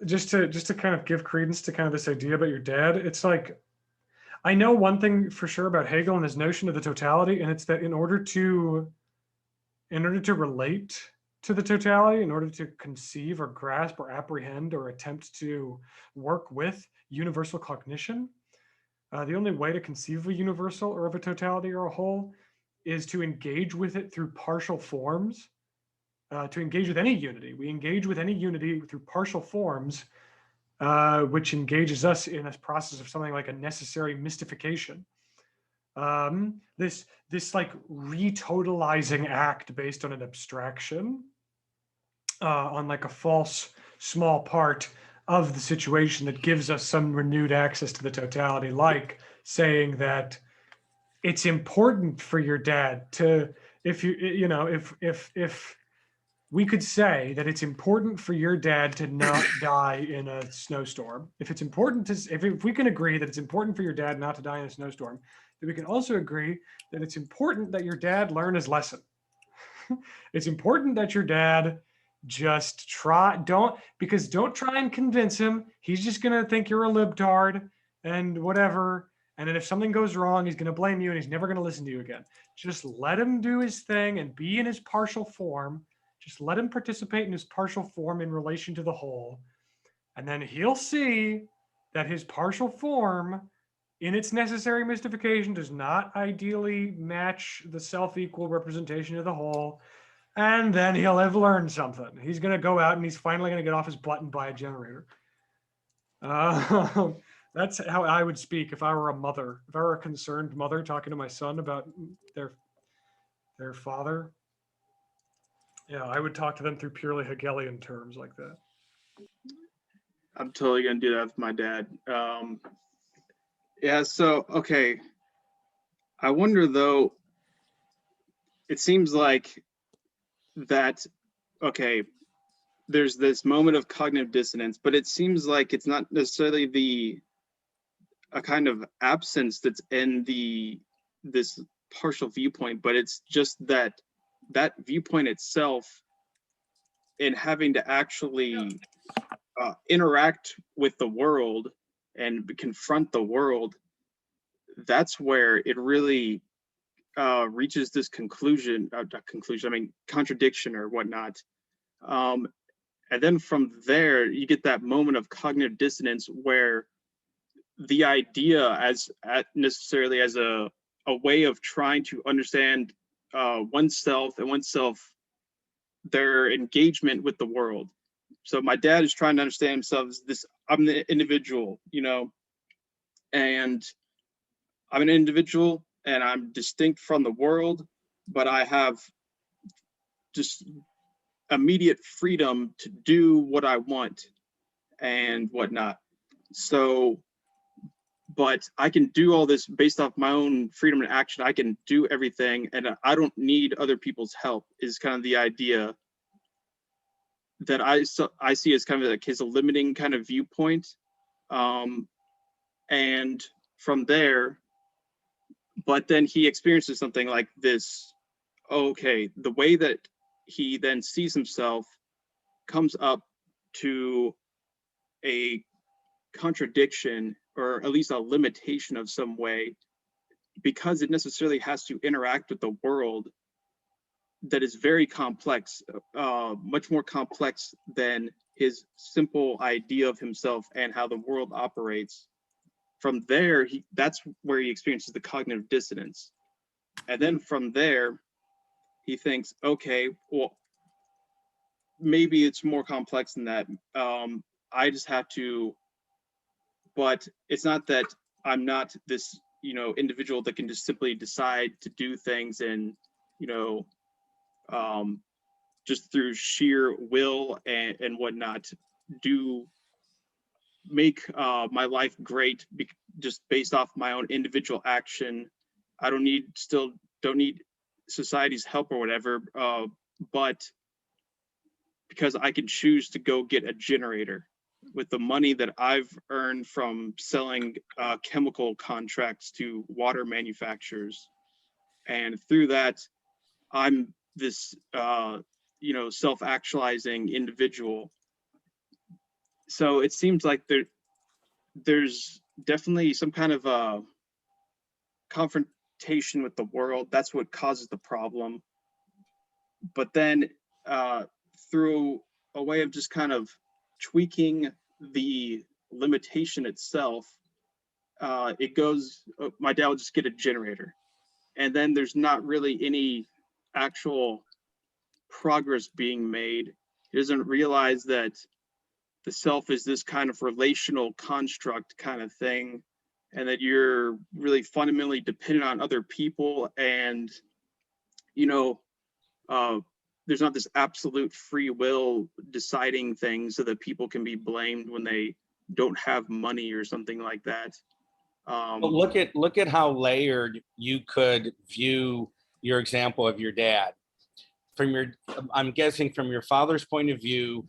just to kind of give credence to kind of this idea about your dad, it's like, I know one thing for sure about Hegel and his notion of the totality, and it's that in order to relate to the totality in order to conceive or grasp or apprehend or attempt to work with universal cognition. The only way to conceive of a universal or of a totality or a whole is to engage with it through partial forms. To engage with any unity, we engage with any unity through partial forms, which engages us in a process of something like a necessary mystification. This like retotalizing act based on an abstraction, on like a false small part of the situation that gives us some renewed access to the totality, like saying that it's important for your dad to, if we could say that it's important for your dad to not die in a snowstorm. If it's important to, if we can agree that it's important for your dad not to die in a snowstorm, then we can also agree that it's important that your dad learn his lesson. It's important that your dad just don't try and convince him. He's just going to think you're a libtard and whatever. And then if something goes wrong, he's going to blame you and he's never going to listen to you again. Just let him do his thing and be in his partial form. Just let him participate in his partial form in relation to the whole. And then he'll see that his partial form in its necessary mystification does not ideally match the self-equal representation of the whole. And then he'll have learned something. He's going to go out and he's finally going to get off his butt and buy a generator. That's how I would speak if I were a mother, if I were a concerned mother talking to my son about their father. Yeah, I would talk to them through purely Hegelian terms like that. I'm totally gonna do that with my dad. Yeah, so okay. I wonder though, it seems like that, okay, there's this moment of cognitive dissonance, but it seems like it's not necessarily a kind of absence that's in this partial viewpoint, but it's just that viewpoint itself, in having to actually interact with the world and confront the world, that's where it really reaches this contradiction or whatnot. And then from there, you get that moment of cognitive dissonance where the idea necessarily as a way of trying to understand oneself and their engagement with the world. So my dad is trying to understand himself as this, I'm the individual, and I'm an individual and I'm distinct from the world, but I have just immediate freedom to do what I want and whatnot. So, but I can do all this based off my own freedom and action. I can do everything and I don't need other people's help, is kind of the idea that I see as kind of like his limiting kind of viewpoint. And from there, but then he experiences something like this. Okay, the way that he then sees himself comes up to a contradiction, or at least a limitation of some way, because it necessarily has to interact with the world that is very complex, much more complex than his simple idea of himself and how the world operates. From there, that's where he experiences the cognitive dissonance. And then from there, he thinks, okay, well, maybe it's more complex than that. I just have to, but it's not that I'm not this, individual that can just simply decide to do things and, just through sheer will and whatnot, make my life great just based off my own individual action. I don't need society's help or whatever, but because I can choose to go get a generator with the money that I've earned from selling chemical contracts to water manufacturers. And through that, I'm this, self-actualizing individual. So it seems like there's definitely some kind of a confrontation with the world. That's what causes the problem. But then through a way of just kind of tweaking the limitation itself, it goes, my dad would just get a generator. And then there's not really any actual progress being made. He doesn't realize that the self is this kind of relational construct kind of thing, and that you're really fundamentally dependent on other people, and there's not this absolute free will deciding things so that people can be blamed when they don't have money or something like that. But look at how layered you could view your example of your dad. I'm guessing from your father's point of view,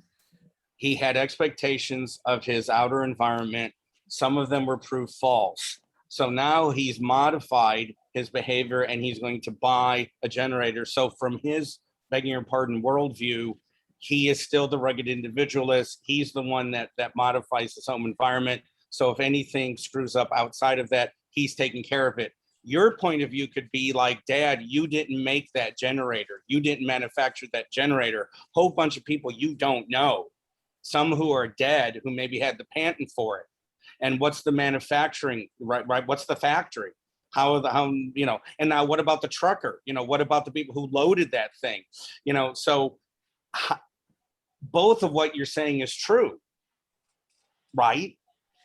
he had expectations of his outer environment. Some of them were proved false. So now he's modified his behavior and he's going to buy a generator. So from his, begging your pardon, worldview, he is still the rugged individualist. He's the one that modifies his home environment. So if anything screws up outside of that, he's taking care of it. Your point of view could be like, Dad, you didn't make that generator. You didn't manufacture that generator. Whole bunch of people you don't know. Some who are dead, who maybe had the patent for it. And what's the manufacturing, right? What's the factory? How, and now what about the trucker? What about the people who loaded that thing? So both of what you're saying is true, right?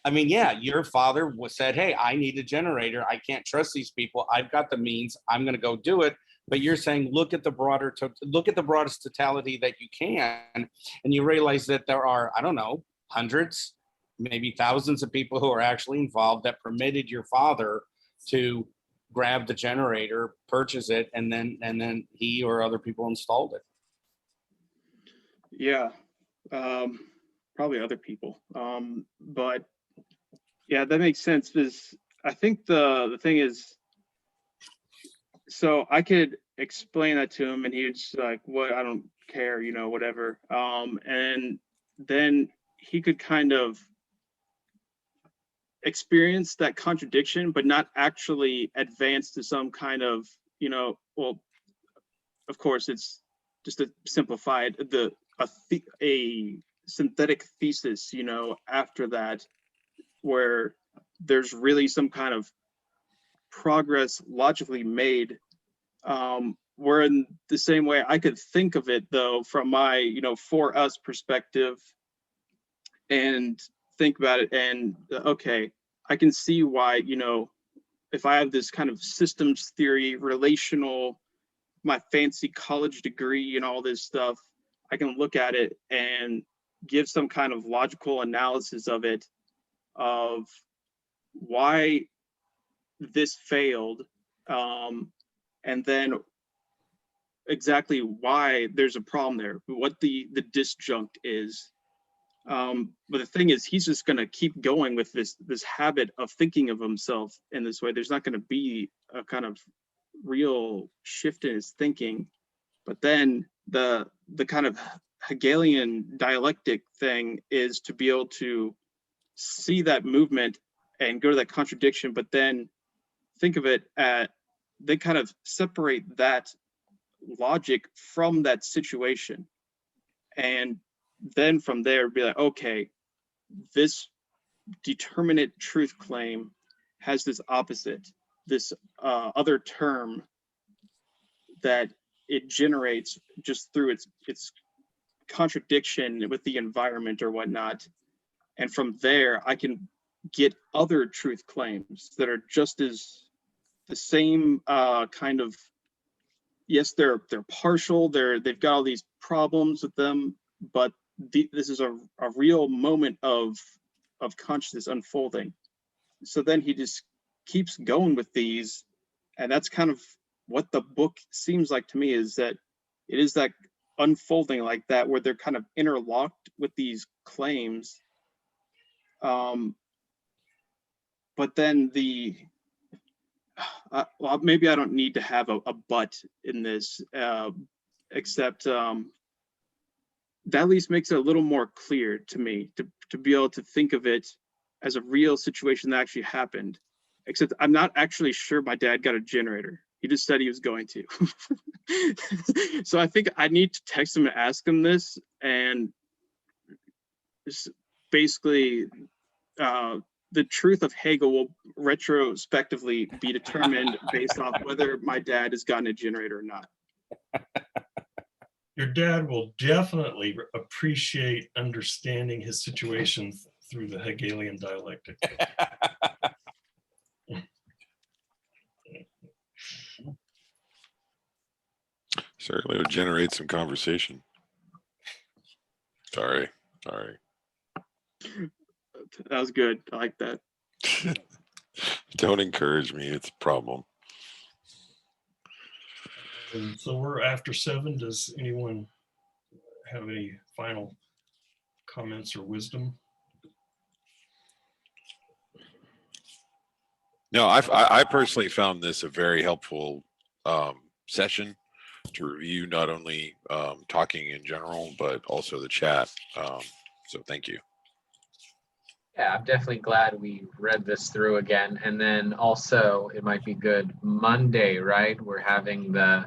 I mean, yeah, your father said, hey, I need a generator. I can't trust these people. I've got the means. I'm going to go do it. But you're saying, look at the broadest totality that you can. And you realize that there are, I don't know, hundreds, maybe thousands of people who are actually involved that permitted your father to grab the generator, purchase it, and then he or other people installed it. Yeah, probably other people. But yeah, that makes sense, because I think the thing is, so I could explain that to him and he would just like, what, I don't care, whatever. And then he could kind of experience that contradiction, but not actually advance to some kind of, well, of course, it's just a simplified, a synthetic thesis, after that, where there's really some kind of progress logically made. Where in the same way I could think of it, though, from my, for us perspective, and think about it, and okay, I can see why, if I have this kind of systems theory, relational, my fancy college degree and all this stuff, I can look at it and give some kind of logical analysis of it, of why this failed, and then exactly why there's a problem there, what the disjunct is. But the thing is, he's just going to keep going with this habit of thinking of himself in this way. There's not going to be a kind of real shift in his thinking. But then the kind of Hegelian dialectic thing is to be able to see that movement and go to that contradiction, but then think of it they kind of separate that logic from that situation. And then from there be like, okay, this determinate truth claim has this opposite, this other term that it generates just through its contradiction with the environment or whatnot. And from there, I can get other truth claims that are just as the same kind of, yes, they're partial, they've got all these problems with them, but this is a real moment of consciousness unfolding. So then he just keeps going with these, and that's kind of what the book seems like to me, is that it is that unfolding like that, where they're kind of interlocked with these claims. But then well, maybe I don't need to have a but in this, except that at least makes it a little more clear to me to be able to think of it as a real situation that actually happened. Except I'm not actually sure my dad got a generator. He just said he was going to. So I think I need to text him and ask him this, and basically the truth of Hegel will retrospectively be determined based off whether my dad has gotten a generator or not. Your dad will definitely appreciate understanding his situation through the Hegelian dialectic. Certainly would generate some conversation. Sorry. That was good. I like that. Don't encourage me. It's a problem. And so we're after 7. Does anyone have any final comments or wisdom? No, I personally found this a very helpful session to review not only talking in general, but also the chat. So thank you. Yeah, I'm definitely glad we read this through again. And then also, it might be good Monday, right? We're having the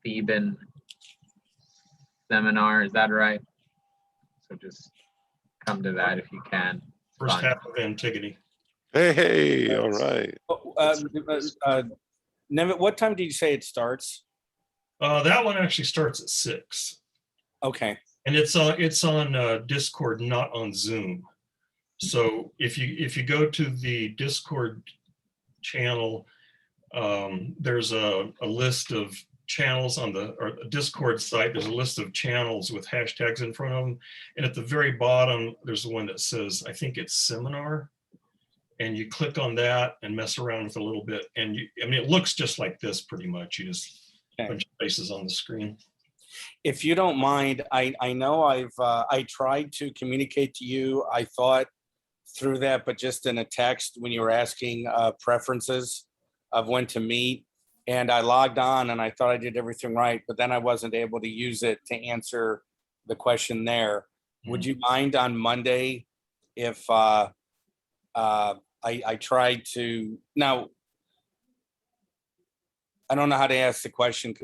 Theban seminar. Is that right? So just come to that if you can. First Fun. half of Antigone. Hey, all right. Nevin, what time did you say it starts? That one actually starts at 6. Okay. And it's on Discord, not on Zoom. So if you go to the Discord channel, there's a list of channels on the Discord site. There's a list of channels with hashtags in front of them, and at the very bottom there's the one that says, I think it's seminar, and you click on that and mess around with it a little bit, and it looks just like this pretty much. You just a bunch of faces on the screen. If you don't mind, I know I tried to communicate to you, I thought, through that, but just in a text when you were asking preferences of when to meet. And I logged on and I thought I did everything right, but then I wasn't able to use it to answer the question there. Would you mind on Monday if I tried to, now, I don't know how to ask the question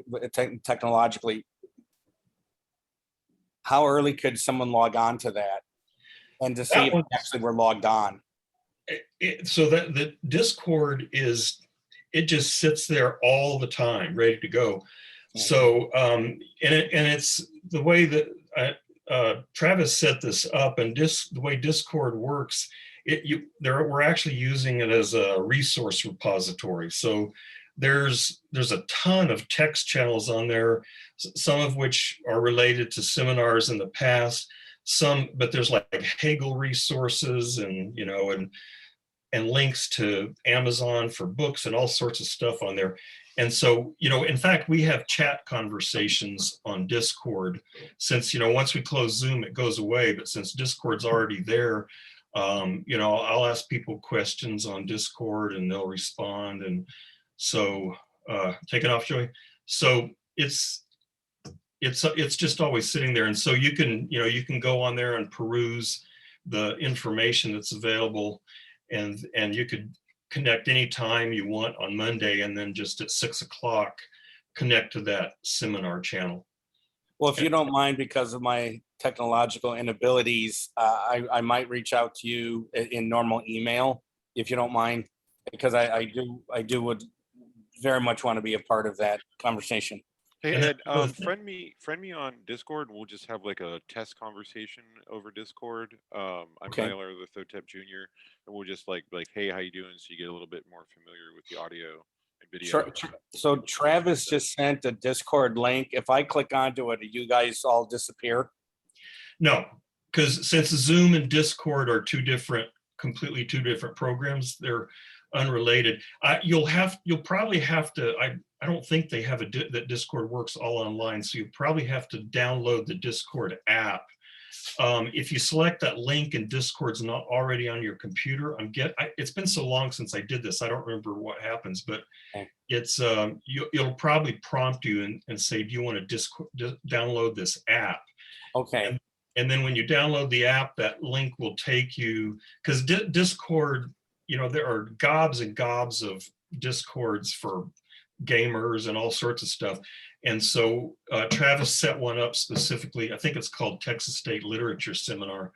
technologically. How early could someone log on to that? And to see if actually we're logged on. So that the Discord it just sits there all the time, ready to go. So it's the way that Travis set this up, and the way Discord works. We're actually using it as a resource repository. So there's a ton of text channels on there, some of which are related to seminars in the past. But there's like Hegel resources and links to Amazon for books and all sorts of stuff on there. And so, in fact, we have chat conversations on Discord since, once we close Zoom, it goes away. But since Discord's already there, I'll ask people questions on Discord and they'll respond. And so, take it off, Joey. So it's just always sitting there. And so you can go on there and peruse the information that's available, and you could connect anytime you want on Monday, and then just at 6 o'clock, connect to that seminar channel. Well, if you don't mind, because of my technological inabilities, I might reach out to you in normal email, if you don't mind, because I would very much want to be a part of that conversation. Hey Ed, friend me on Discord, and we'll just have like a test conversation over Discord. I'm Okay. Tyler the Thotep Jr., and we'll just like, hey, how you doing? So you get a little bit more familiar with the audio and video. So Travis just sent a Discord link. If I click onto it, do you guys all disappear? No, because since Zoom and Discord are completely two different programs, they're unrelated. You'll probably have to. I don't think they have that Discord works all online, so you probably have to download the Discord app. If you select that link and Discord's not already on your computer, it's been so long since I did this, I don't remember what happens, but it's it'll probably prompt you and say, do you want to download this app? Okay. And then when you download the app, that link will take you, because Discord, there are gobs and gobs of Discords for gamers and all sorts of stuff. And so Travis set one up specifically. I think it's called Texas State Literature Seminar.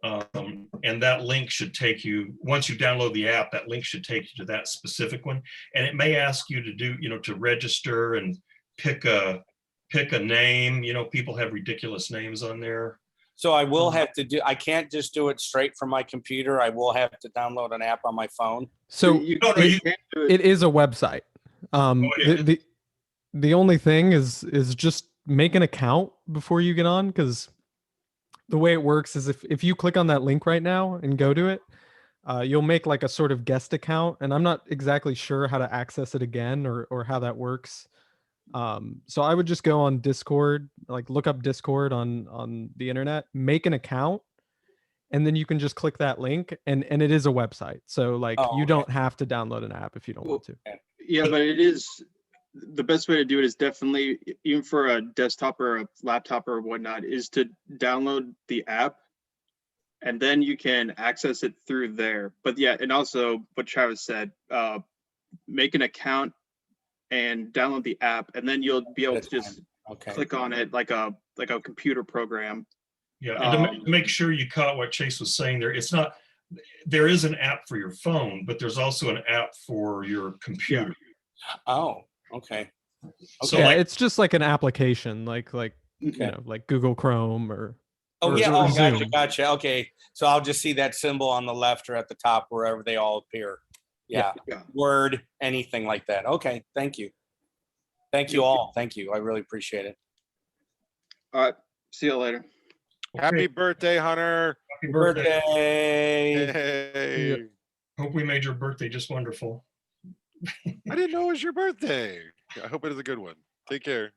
And that link should take you, once you download the app, that link should take you to that specific one. And it may ask you to do, to register and pick a name. People have ridiculous names on there. So I will have to I can't just do it straight from my computer. I will have to download an app on my phone. So you No, no, you- can't do it is a website. it The only thing is just make an account before you get on, because the way it works is if you click on that link right now and go to it, you'll make like a sort of guest account, and I'm not exactly sure how to access it again or how that works. So I would just go on Discord, like look up Discord on the internet, make an account, and then you can just click that link, and it is a website. So like you don't have to download an app if you don't want to. Yeah, but it is, the best way to do it is definitely, even for a desktop or a laptop or whatnot, is to download the app, and then you can access it through there. But yeah, and also what Travis said, make an account and download the app, and then you'll be able to just click on it like a computer program. Yeah, and to make sure you caught what Chase was saying there, there is an app for your phone, but there's also an app for your computer. Oh, okay. So yeah, like, it's just like an application, like like Google Chrome or Gotcha, gotcha. Okay, so I'll just see that symbol on the left or at the top, wherever they all appear. Yeah. Word, anything like that. Okay, thank you. Thank you all. Thank you. I really appreciate it. All right, see you later. Happy birthday, Hunter. happy birthday. Hey. Hope we made your birthday just wonderful. I didn't know it was your birthday. I hope it is a good one. Take care.